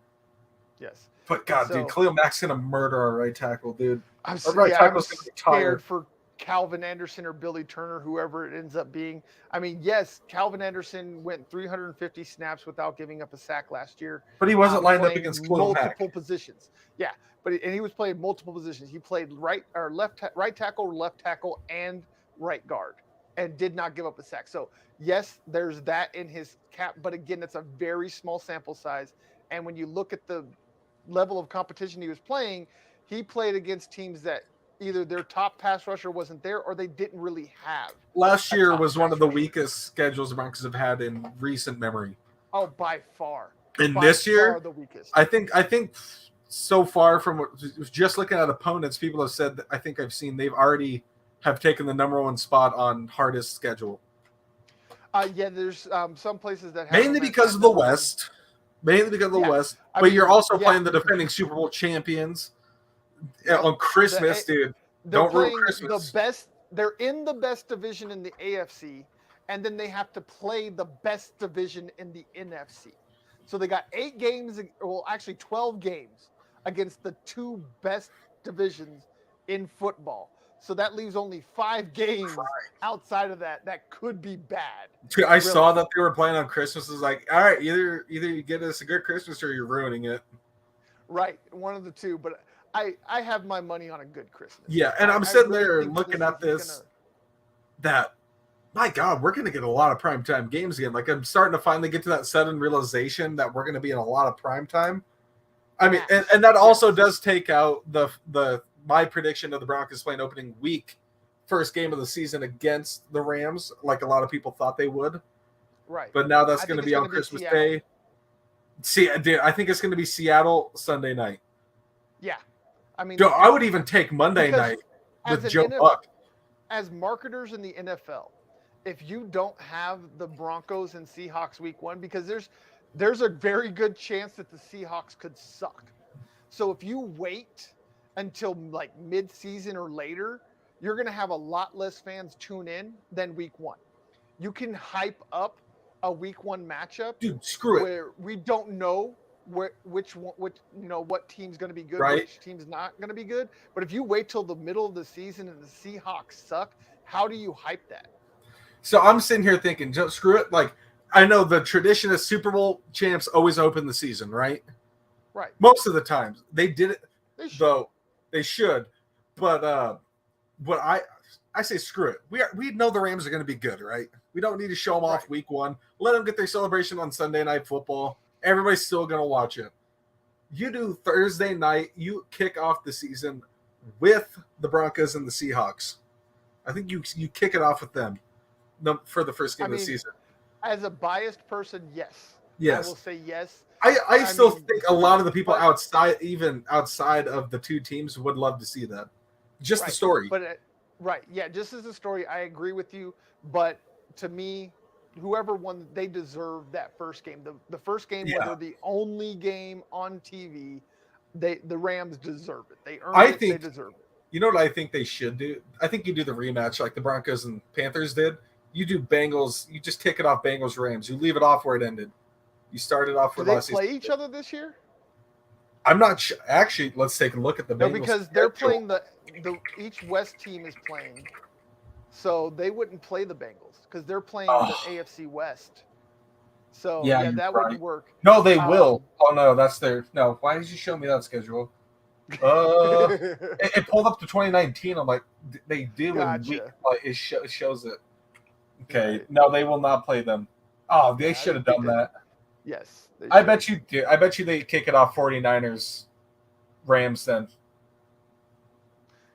Yes. But God, dude, Khalil Mack's gonna murder our right tackle, dude. I'm scared for Calvin Anderson or Billy Turner, whoever it ends up being. I mean, yes, Calvin Anderson went 350 snaps without giving up a sack last year. But he wasn't lined up against Khalil Mack. Multiple positions. Yeah, but he was playing multiple positions. He played right tackle, and right guard, and did not give up a sack. So yes, there's that in his cap. But again, it's a very small sample size. And when you look at the level of competition he was playing, he played against teams that either their top pass rusher wasn't there or they didn't really have. Last year was one of the weakest schedules the Broncos have had in recent memory. Oh, by far. And this year, the weakest. I think so far from just looking at opponents, people have said that I think I've seen they've already have taken the number one spot on hardest schedule. Yeah, there's some places that have mainly because of the West. Mainly because of the West. But you're also playing the defending Super Bowl champions on Christmas, dude. Don't ruin Christmas. They're in the best division in the AFC, and then they have to play the best division in the NFC. So they got 8 games, well, actually 12 games against the 2 best divisions in football. So that leaves only 5 games outside of that could be bad. Dude, I saw that they were playing on Christmas. It's like, all right, either you get us a good Christmas or you're ruining it. Right, one of the two. But I have my money on a good Christmas. Yeah, and I'm sitting there looking at this. My God, we're going to get a lot of primetime games again. Like, I'm starting to finally get to that sudden realization that we're going to be in a lot of primetime. I mean, and that also does take out my prediction of the Broncos playing opening week, first game of the season against the Rams, like a lot of people thought they would. Right. But now that's going to be on Christmas Day. I think it's going to be Seattle Sunday night. Yeah. I mean, I would even take Monday night with Joe Buck. As marketers in the NFL, if you don't have the Broncos and Seahawks week 1, because there's a very good chance that the Seahawks could suck. So if you wait until like mid-season or later, you're going to have a lot less fans tune in than week 1. You can hype up a week 1 matchup. Dude, screw it. Where we don't know what team's going to be good, which team's not going to be good. But if you wait till the middle of the season and the Seahawks suck, how do you hype that? So I'm sitting here thinking, just screw it. Like, I know the tradition of Super Bowl champs always open the season, right? Right. Most of the times they did it, though they should. But I say screw it. We know the Rams are going to be good, right? We don't need to show them off week 1. Let them get their celebration on Sunday Night Football. Everybody's still going to watch it. You do Thursday night, you kick off the season with the Broncos and the Seahawks. I think you kick it off with them for the first game of the season. As a biased person, yes. I will Yes. say yes. I still think a lot of the people but outside of the two teams would love to see that. Just the right, story. but right, yeah. Just as a story, I agree with you. But to me, whoever won, they deserve that first game. The first game where Yeah. they're the only game on TV, the Rams deserve it. They earned I it. They think deserve it. you know what I think they should do? I think you do the rematch like the Broncos and Panthers did. You do Bengals, you just kick it off Bengals Rams. You leave it off where it ended. You started off Do where they last season. play each other this year? I'm not sure. Actually, let's take a look at the No, Bengals because they're schedule. playing the each West team is playing, so they wouldn't play the Bengals because they're playing the Oh, AFC West. So yeah, yeah, you're that right. wouldn't work. No, they will. Um, Oh no, that's their no. Why did you show me that schedule? Uh, it pulled up to 2019. I'm like, they do in week. gotcha. Like it shows it. Okay, Right. no, they will not play them. Oh, they Yeah, I should have didn't think done that. that. Yes, they I should have. bet you do. I bet you they kick it off 49ers, Rams. Then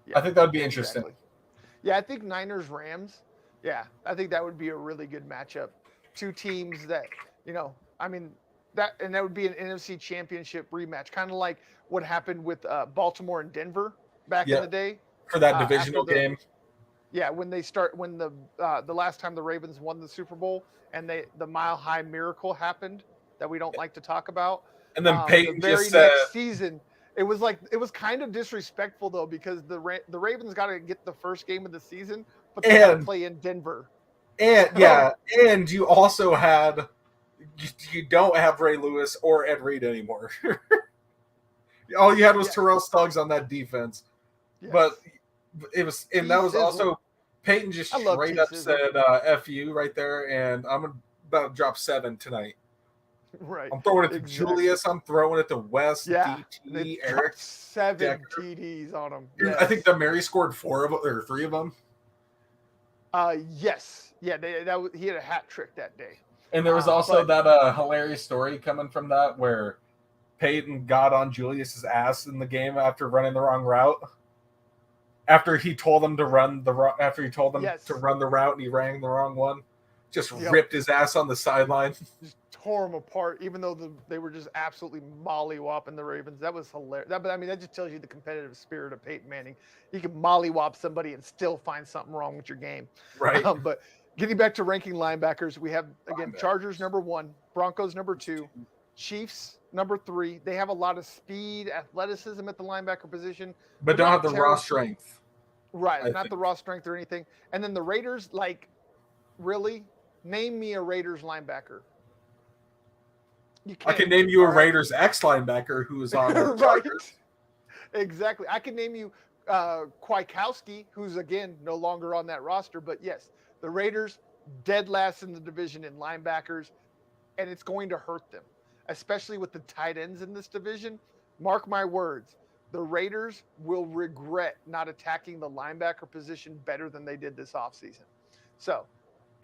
Yeah, I think that would be interesting. exactly. Yeah, I think Niners Rams. Yeah, I think that would be a really good matchup. Two teams that I mean that would be an NFC Championship rematch, kind of like what happened with Baltimore and Denver back in Yeah, the day. for that After divisional the game. Yeah, when the last time the Ravens won the Super Bowl and the Mile High Miracle happened that we don't like to talk about. And then The Peyton just very said, next season, it was kind of disrespectful though because the Ravens got to get the first game of the season, but they got to and play in Denver. yeah, So and you also had you don't have Ray Lewis or Ed Reed anymore. All you had was yes, Terrell Suggs on that defense. But yes, it was, and T that was Sizzle. also Peyton just I love straight T up Sizzle. said "F you" right there, and I'm about to drop 7 tonight. Right, I'm throwing it to exactly. Julius. I'm throwing it to Wes, Yeah, they DT, dropped Eric, 7 Decker. TDs on them. I think Yes. that Mary scored 4 of them, or 3 of them. Yes, yeah. He had a hat trick that day. And there was also But that hilarious story coming from that where Peyton got on Julius's ass in the game after running the wrong route. After he told them to yes, run the route and he ran the wrong one, just yep, ripped his ass on the sideline. just tore them apart. Even though they were just absolutely mollywhopping the Ravens. That was hilarious. But I mean, that just tells you the competitive spirit of Peyton Manning. He can mollywhop somebody and still find something wrong with your game. Right. But getting back to ranking linebackers, we have again Chargers number 1, Broncos number 2, Chiefs number 3. They have a lot of speed, athleticism at the linebacker position, But but don't have not the raw terrible. strength, Right, I not think. the raw strength or anything. And then the Raiders, like, really, name me a Raiders linebacker. You I can can't. name you a All right, Raiders ex linebacker who is on the right, Chargers. exactly. I can name you Kwiatkowski, who's again no longer on that roster. But yes, the Raiders dead last in the division in linebackers, and it's going to hurt them, especially with the tight ends in this division. Mark my words. The Raiders will regret not attacking the linebacker position better than they did this offseason. So,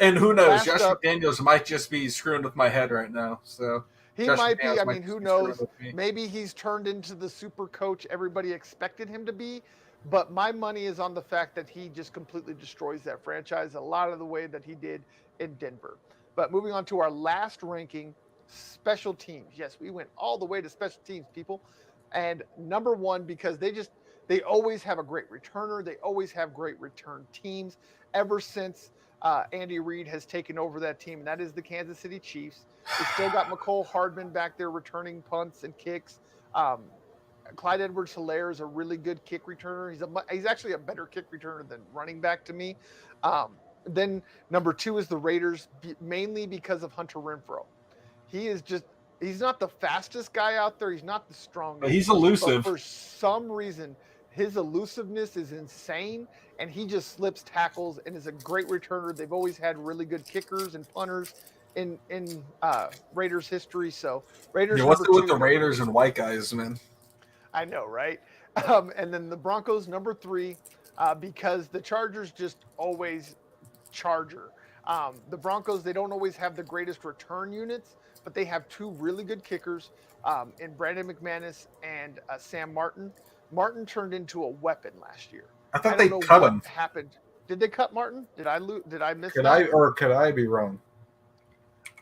And who knows? last Josh up, McDaniels might just be screwing with my head right now. So he Josh might be. McDaniels I might mean, just who be screwing knows? with me. Maybe he's turned into the super coach everybody expected him to be. But my money is on the fact that he just completely destroys that franchise a lot of the way that he did in Denver. But moving on to our last ranking, special teams. Yes, we went all the way to special teams, people. And number 1, because they always have a great returner. They always have great return teams ever since Andy Reid has taken over that team, and that is the Kansas City Chiefs. They still got McCole Hardman back there returning punts and kicks. Clyde Edwards-Helaire is a really good kick returner. He's actually a better kick returner than running back to me. Then number 2 is the Raiders, mainly because of Hunter Renfrow. He's not the fastest guy out there. He's not the But strongest, he's but elusive. for some reason, his elusiveness is insane, and he just slips tackles and is a great returner. They've always had really good kickers and punters in Raiders history. So Yeah, Raiders what's number it with 2. the Raiders and white guys, man? I know, right? And then the Broncos number 3, because the Chargers just always charger. The Broncos, they don't always have the greatest return units, but they have 2 really good kickers in Brandon McManus and Sam Martin. Martin turned into a weapon last year. I I thought don't they know cut what him. happened. Did they cut Martin? Did I miss Could that? I be wrong?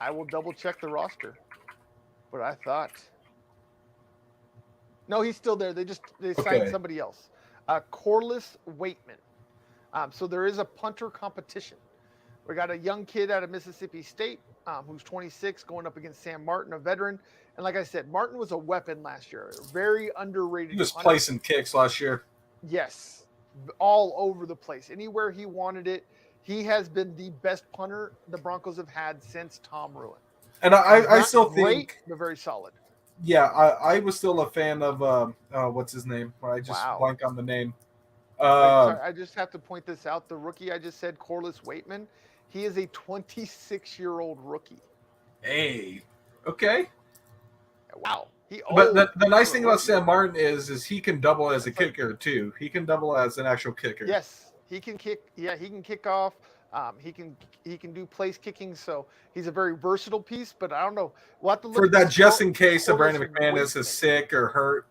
I will double check the roster. But I thought, no, he's still there. They signed Okay. somebody else, Corliss Waitman. So there is a punter competition. We got a young kid out of Mississippi State who's 26 going up against Sam Martin, a veteran. And like I said, Martin was a weapon last year. A very underrated He was punter. placing kicks last year. Yes, all over the place. Anywhere he wanted it. He has been the best punter the Broncos have had since Tom Ruin. And I still great, think, but very solid. yeah, I was still a fan of what's his name? I just blank on the name. Sorry, I just have to point this out. The rookie I just said, Corliss Waitman, he is a 26-year-old rookie. Hey, okay. Wow. But the nice thing about Sam Martin is he can double as a kicker too. He can double as an actual kicker. Yes, he can kick. Yeah, he can kick off. He can do place kicking. So he's a very versatile piece. But I don't know. We'll have to look for that just in case Brandon McManus is sick or hurt.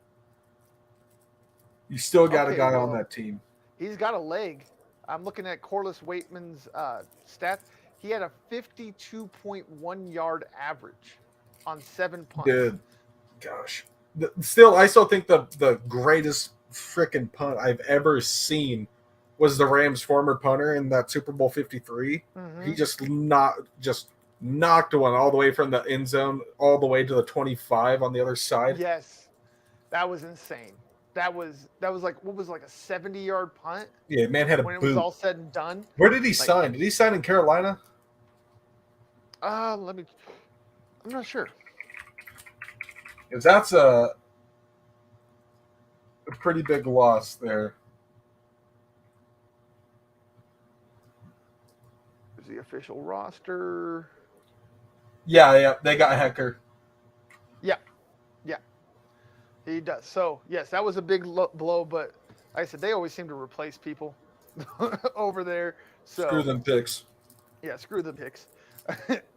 You still got a guy on that team. He's got a leg. I'm looking at Corliss Waitman's stats. He had a 52.1 yard average on 7 punts. Dude, gosh. I still think the greatest freaking punt I've ever seen was the Rams' former punter in that Super Bowl 53. Mm-hmm. He just knocked one all the way from the end zone all the way to the 25 on the other side. Yes, that was insane. That was like, what was like a 70-yard punt? Yeah, man had a when boot. It was all said and done. Where did he sign? Did he sign in Carolina? I'm not sure. Because that's a pretty big loss there. There's the official roster. Yeah, they got Hecker. Yeah. He does. So, yes, that was a big blow, but like I said, they always seem to replace people over there. So screw them picks. Yeah, screw them picks.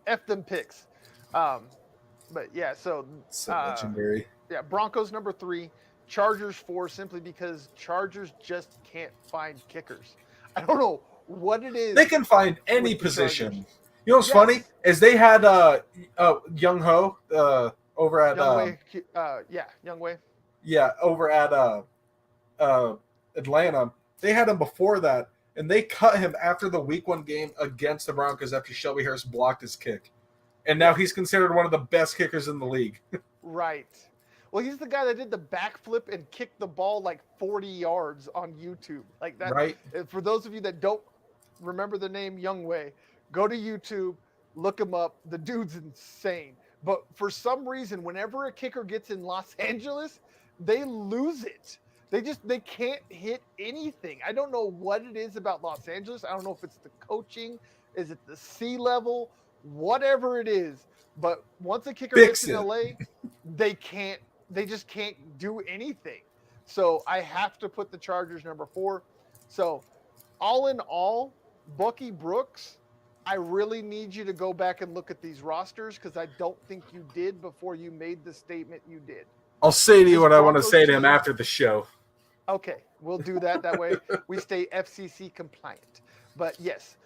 F them picks. But, yeah, so legendary. Yeah, Broncos number 3, Chargers 4, simply because Chargers just can't find kickers. I don't know what it is. They can find any position. You know what's funny is they had Young Ho over at Youngway. Yeah, over at Atlanta. They had him before that, and they cut him after the Week 1 game against the Broncos after Shelby Harris blocked his kick, and now he's considered one of the best kickers in the league. Right. Well, he's the guy that did the backflip and kicked the ball like 40 yards on YouTube. Like that. Right. For those of you that don't remember the name Youngway, go to YouTube, look him up. The dude's insane. But for some reason, whenever a kicker gets in Los Angeles, they lose it. They can't hit anything. I don't know what it is about Los Angeles. I don't know if it's the coaching, is it the sea level, whatever it is. But once a kicker gets in LA, they just can't do anything. So I have to put the Chargers number 4. So all in all, Bucky Brooks, I really need you to go back and look at these rosters because I don't think you did before you made the statement you did. I'll say to you what I want to say to him after the show. Okay, we'll do that. That way we stay FCC compliant. But yes,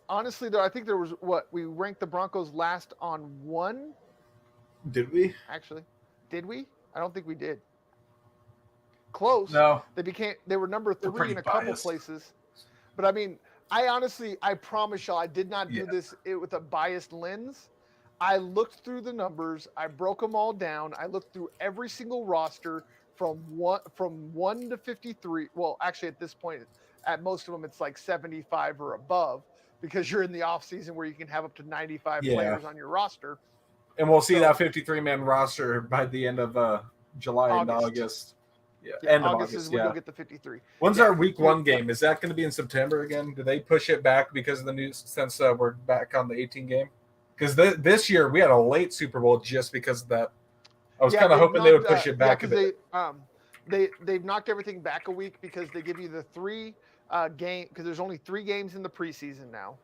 honestly, though, I think there was we ranked the Broncos last on 1. Did we? Actually, did we? I don't think we did. Close. No. They were number 3 in a couple places. But I promise y'all, I did not do this with a biased lens. I looked through the numbers. I broke them all down. I looked through every single roster from 1 to 53. Well, actually, at this point, at most of them, it's like 75 or above because you're in the off season where you can have up to 95 players on your roster. And we'll see that 53-man roster by the end of July and August. Yeah, end of August is when you'll get the 53. When's our Week 1 game? Is that going to be in September again? Do they push it back because of the news since we're back on the 18 game? Because this year we had a late Super Bowl just because of that. I was kind of hoping they would push it back a bit. They've knocked everything back a week because they give you the 3 game because there's only 3 games in the preseason now.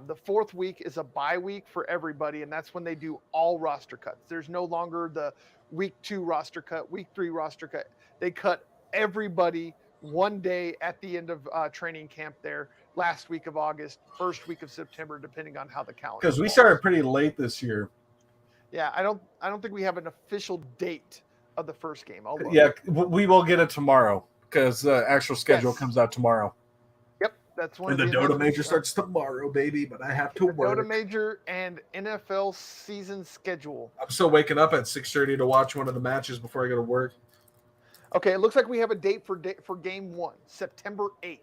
The 4th week is a bye week for everybody, and that's when they do all roster cuts. There's no longer the Week 2 roster cut, Week 3 roster cut. They cut everybody one day at the end of training camp there, last week of August, first week of September, depending on how the calendar. Because we falls. started pretty late this year. Yeah, I don't think we have an official date of the first game. I'll look. Yeah, we will get it tomorrow because the actual schedule comes out tomorrow. Yep, that's one. And of the Dota Major starts tomorrow, baby. But I have to work. Dota Major and NFL season schedule. I'm still waking up at 6:30 to watch one of the matches before I go to work. Okay, it looks like we have a date for game 1, September 8th.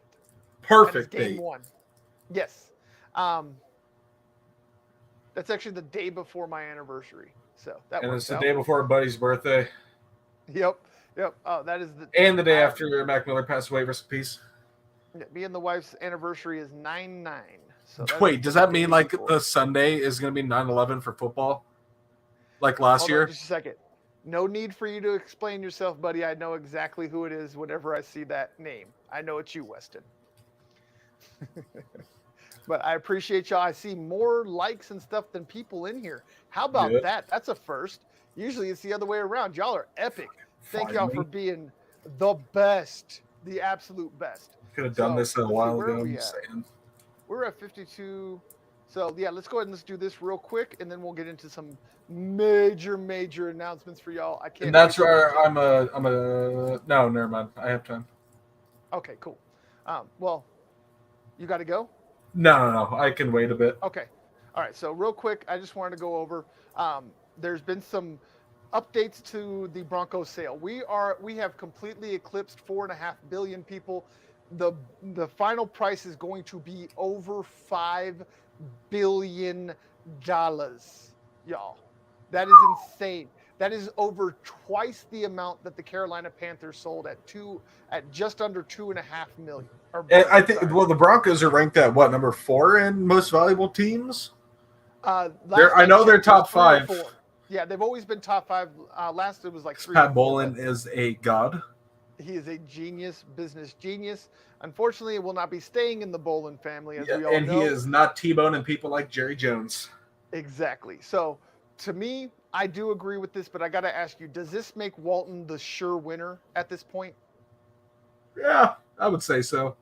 Perfect game date. 1. Yes. That's actually the day before my anniversary. So that and works it's the out. day before buddy's birthday. Yep. Oh, that is and the day after Mac Miller passed away. Rest in peace. Me and the wife's anniversary is 9/9. So wait, does that mean like the Sunday is going to be 9/11 for football? Like last year? Just a second. No need for you to explain yourself, buddy. I know exactly who it is whenever I see that name. I know it's you, Weston. But I appreciate y'all. I see more likes and stuff than people in here. How about that? That's a first. Usually it's the other way around. Y'all are epic. Thank y'all for being the best, the absolute best. Could have done this a while ago. We're at 52. So yeah, let's go ahead and let's do this real quick, and then we'll get into some major announcements for y'all. I can't. And that's where no, never mind. I have time. Okay, cool. Well, you got to go. No. I can wait a bit. Okay. All right. So real quick, I just wanted to go over. There's been some updates to the Broncos sale. We have completely eclipsed 4.5 billion people. The final price is going to be over $5 billion, y'all. That is insane. That is over twice the amount that the Carolina Panthers sold at just under 2.5 million. I think the Broncos are ranked at what, number 4 in most valuable teams? I know they're top 5. Yeah, they've always been top 5. Last it was like 3. Pat Bowlen is a god. He is a genius, business genius. Unfortunately, it will not be staying in the Bowlen family, as we all know. And he is not T-boning people like Jerry Jones. Exactly. So, to me, I do agree with this, but I got to ask you, does this make Walton the sure winner at this point? Yeah, I would say so.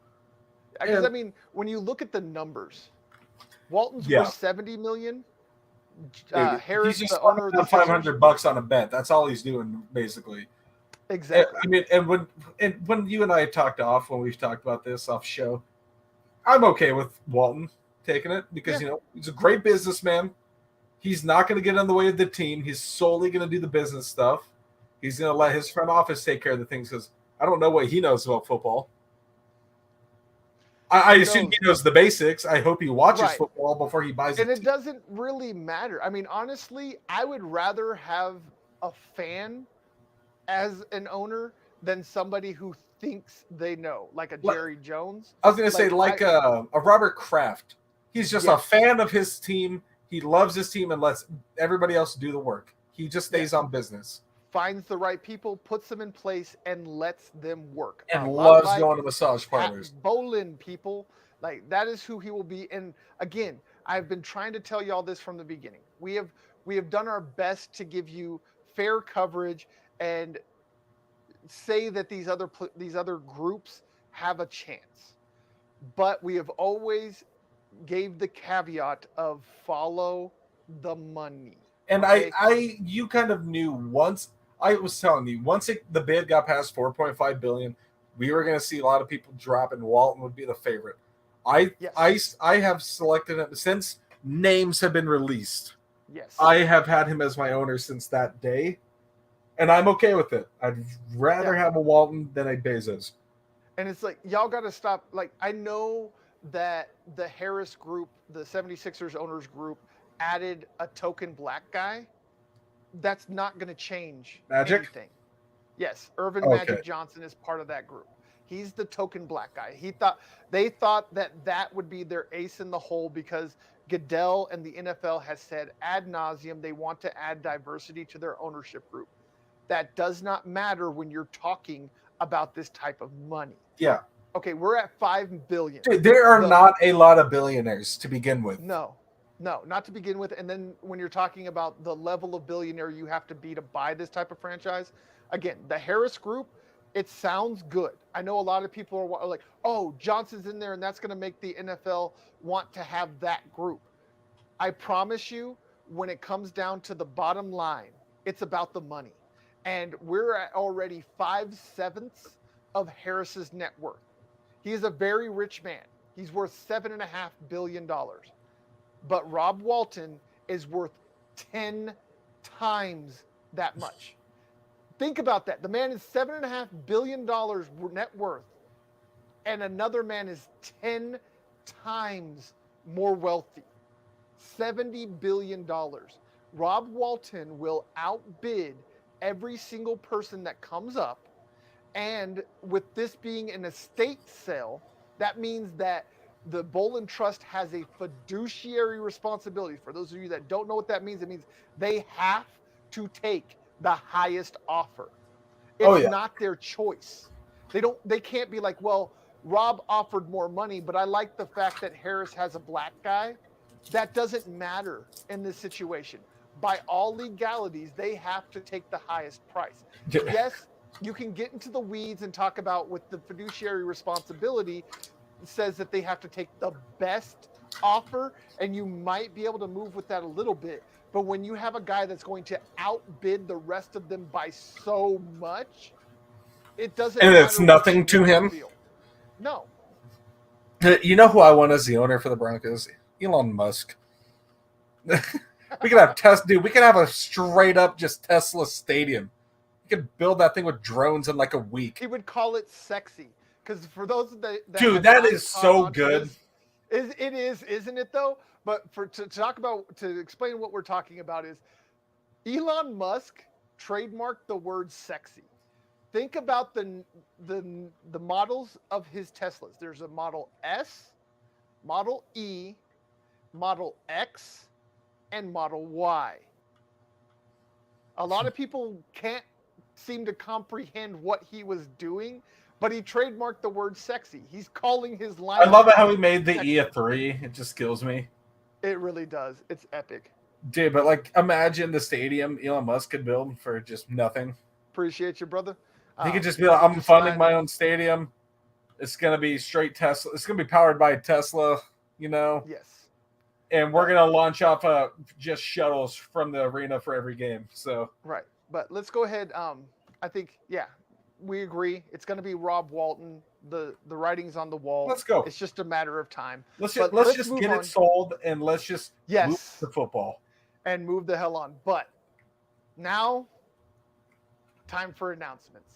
Because, I mean, when you look at the numbers, Walton's worth $70 million. Harris, he's just the owner of the $500 on a bet. That's all he's doing, basically. Exactly. I mean, and when you and I talked off, when we've talked about this off show, I'm okay with Walton taking it because he's a great businessman. He's not going to get in the way of the team. He's solely going to do the business stuff. He's going to let his front office take care of the things because I don't know what he knows about football. I assume he knows the basics. I hope he watches football before he buys it. And it doesn't really matter. I mean, honestly, I would rather have a fan as an owner than somebody who thinks they know, like a Jerry Jones. I was going to say a Robert Kraft. He's just a fan of his team. He loves his team and lets everybody else do the work. He just stays on business. Finds the right people, puts them in place, and lets them work. And loves going to massage parlors. Bowlen people, like that is who he will be. And again, I've been trying to tell y'all this from the beginning. We have done our best to give you fair coverage and say that these other groups have a chance. But we have always gave the caveat of follow the money. And you kind of knew once. I was telling you, once the bid got past $4.5 billion, we were going to see a lot of people drop, and Walton would be the favorite. I have selected him since names have been released. Yes, I have had him as my owner since that day, and I'm okay with it. I'd rather have a Walton than a Bezos. And it's like, y'all got to stop. Like, I know that the Harris group, the 76ers owners group, added a token black guy. That's not going to change anything. Yes, Irvin Magic Johnson is part of that group. He's the token black guy. They thought that would be their ace in the hole because Goodell and the NFL has said ad nauseum they want to add diversity to their ownership group. That does not matter when you're talking about this type of money. Yeah. Okay, we're at $5 billion. Dude, there are not a lot of billionaires to begin with. No, not to begin with. And then when you're talking about the level of billionaire you have to be to buy this type of franchise, again, the Harris Group It sounds good. I know a lot of people are like, oh, Johnson's in there, and that's going to make the NFL want to have that group. I promise you, when it comes down to the bottom line, it's about the money. And we're at already 5/7 of Harris's net worth. He is a very rich man. He's worth $7.5 billion. But Rob Walton is worth 10 times that much. Think about that. The man is $7.5 billion net worth, and another man is 10 times more wealthy. $70 billion. Rob Walton will outbid every single person that comes up. And with this being an estate sale, that means that the Bolin Trust has a fiduciary responsibility. For those of you that don't know what that means, it means they have to take the highest offer. It's not their choice. They can't be like, well, Rob offered more money, but I like the fact that Harris has a black guy. That doesn't matter in this situation. By all legalities, they have to take the highest price. Yes, you can get into the weeds and talk about with the fiduciary responsibility says that they have to take the best offer, and you might be able to move with that a little bit. But when you have a guy that's going to outbid the rest of them by so much, it doesn't And matter. it's nothing to him. No. You know who I want as the owner for the Broncos? Elon Musk. We could have dude. We could have a straight up just Tesla stadium. You could build that thing with drones in like a week. He would call it sexy, because for those that dude, that is so good. It is, isn't it though? But to explain what we're talking about is Elon Musk trademarked the word sexy. Think about the models of his Teslas. There's a Model S, Model E, Model X, and Model Y. A lot of people can't seem to comprehend what he was doing, but he trademarked the word sexy. He's calling his line. I love it how he made the E a 3. It just kills me. It really does. It's epic. Dude, but like imagine the stadium Elon Musk could build for just nothing. Appreciate you, brother. He could just be like, I'm funding my own stadium. It's going to be straight Tesla. It's going to be powered by Tesla, you know? Yes. And we're going to launch off just shuttles from the arena for every game. So right. But let's go ahead. I think, we agree. It's going to be Rob Walton. The writing's on the wall. Let's go. It's just a matter of time. Let's just get it sold, and let's just move the football. And move the hell on. But now, time for announcements.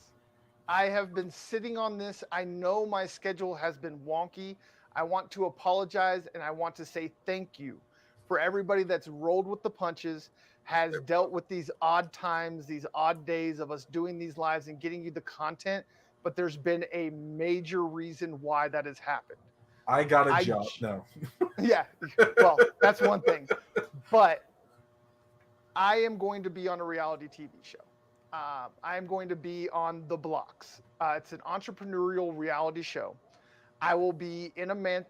I have been sitting on this. I know my schedule has been wonky. I want to apologize, and I want to say thank you for everybody that's rolled with the punches, has dealt with these odd times, these odd days of us doing these lives and getting you the content. But there's been a major reason why that has happened. I got a job. No. Yeah. Well, that's one thing. But I am going to be on a reality TV show. I am going to be on The Blocks. It's an entrepreneurial reality show. I will be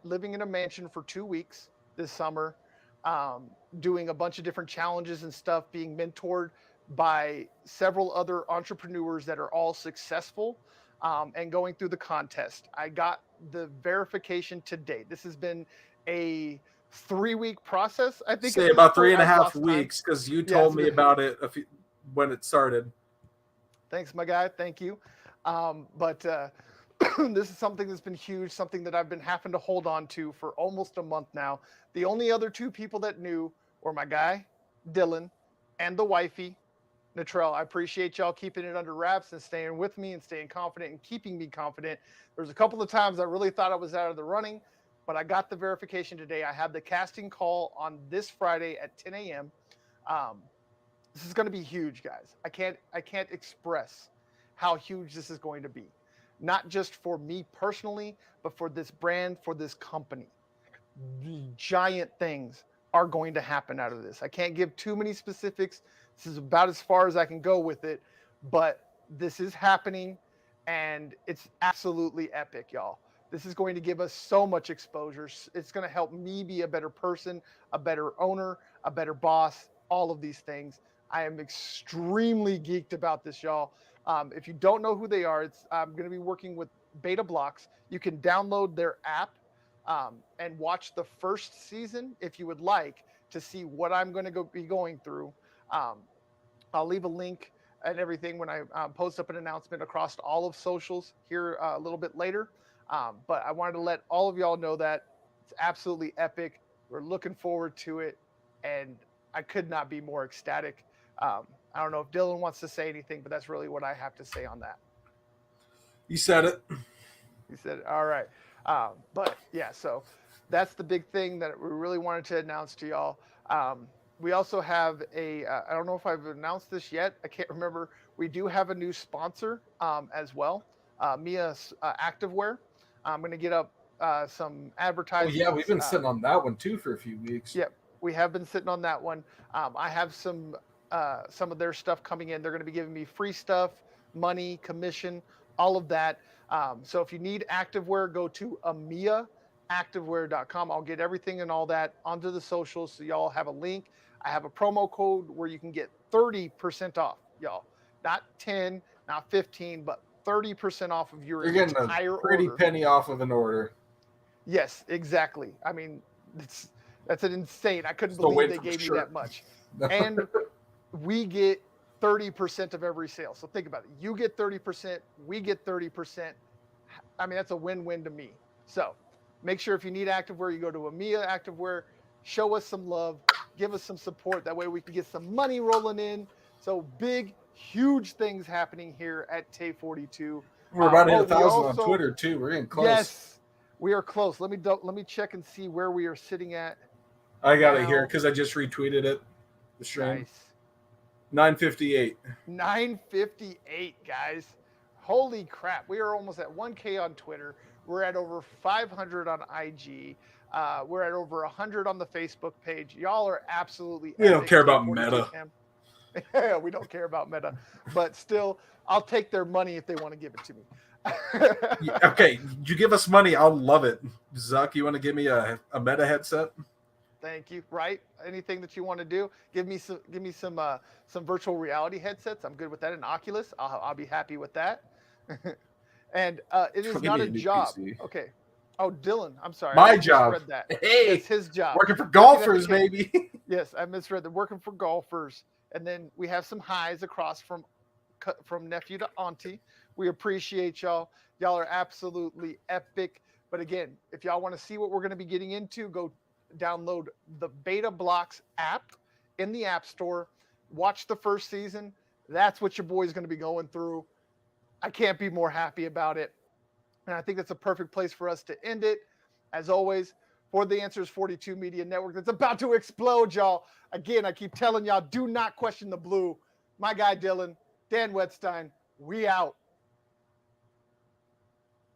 living in a mansion for 2 weeks this summer, doing a bunch of different challenges and stuff, being mentored by several other entrepreneurs that are all successful, and going through the contest. I got the verification today. This has been a 3-week process. I think say about 3.5 weeks, because you told me about it when it started. Thanks, my guy. Thank you. But this is something that's been huge, something that I've been having to hold on to for almost a month now. The only other 2 people that knew were my guy, Dylan, and the wifey, Natrell. I appreciate y'all keeping it under wraps and staying with me and staying confident and keeping me confident. There was a couple of times I really thought I was out of the running, but I got the verification today. I have the casting call on this Friday at 10 a.m. This is going to be huge, guys. I can't express how huge this is going to be. Not just for me personally, but for this brand, for this company. The giant things are going to happen out of this. I can't give too many specifics. This is about as far as I can go with it, but this is happening, and it's absolutely epic, y'all. This is going to give us so much exposure. It's going to help me be a better person, a better owner, a better boss, all of these things. I am extremely geeked about this, y'all. If you don't know who they are, I'm going to be working with Beta Blocks. You can download their app and watch the first season if you would like to see what I'm going to be going through. I'll leave a link and everything when I post up an announcement across all of socials here a little bit later. But I wanted to let all of y'all know that it's absolutely epic. We're looking forward to it, and I could not be more ecstatic. I don't know if Dylan wants to say anything, but that's really what I have to say on that. You said it. He said, all right. But yeah, so that's the big thing that we really wanted to announce to y'all. We also have I don't know if I've announced this yet. I can't remember. We do have a new sponsor as well, Mia Activewear. I'm going to get up some advertisements. Oh, yeah, we've been sitting on that one too for a few weeks. Yep, we have been sitting on that one. I have some of their stuff coming in. They're going to be giving me free stuff, money, commission, all of that. So if you need activewear, go to amiaactivewear.com. I'll get everything and all that onto the socials so y'all have a link. I have a promo code where you can get 30% off, y'all. Not 10, not 15, but 30% off of your You're getting entire a pretty order. penny off of an order. Yes, exactly. I mean, that's an insane. I couldn't believe they gave me that much. And we get 30% of every sale. So think about it. You get 30%, we get 30%. I mean, that's a win-win to me. So make sure if you need activewear, you go to Amia Activewear, show us some love, give us some support. That way we can get some money rolling in. So big, huge things happening here at Tay 42. We're about to hit 1,000 on Twitter too. We're getting close. Yes, we are close. Let me check and see where we are sitting at. I got it here because I just retweeted it. The stream. Nice. 958. 958, guys. Holy crap. We are almost at 1K on Twitter. We're at over 500 on IG. We're at over 100 on the Facebook page. Y'all are absolutely We don't care about Meta. Yeah, we don't care about Meta. But still, I'll take their money if they want to give it to me. Okay, you give us money, I'll love it. Zuck, you want to give me a Meta headset? Thank you. Right? Anything that you want to do, give me some virtual reality headsets. I'm good with that. An Oculus, I'll be happy with that. And it is not a job. PC. Okay. Oh, Dylan, I'm sorry. My job. That. Hey, it's his job. Working for golfers, baby. Yes, I misread that. Working for golfers, and then we have some highs across from nephew to auntie. We appreciate y'all. Y'all are absolutely epic. But again, if y'all want to see what we're going to be getting into, go download the Beta Blocks app in the App Store. Watch the first season. That's what your boy's going to be going through. I can't be more happy about it. And I think that's a perfect place for us to end it. As always, for the Answers 42 Media Network that's about to explode, y'all. Again, I keep telling y'all, do not question the blue. My guy Dylan, Dan Wetstein, we out.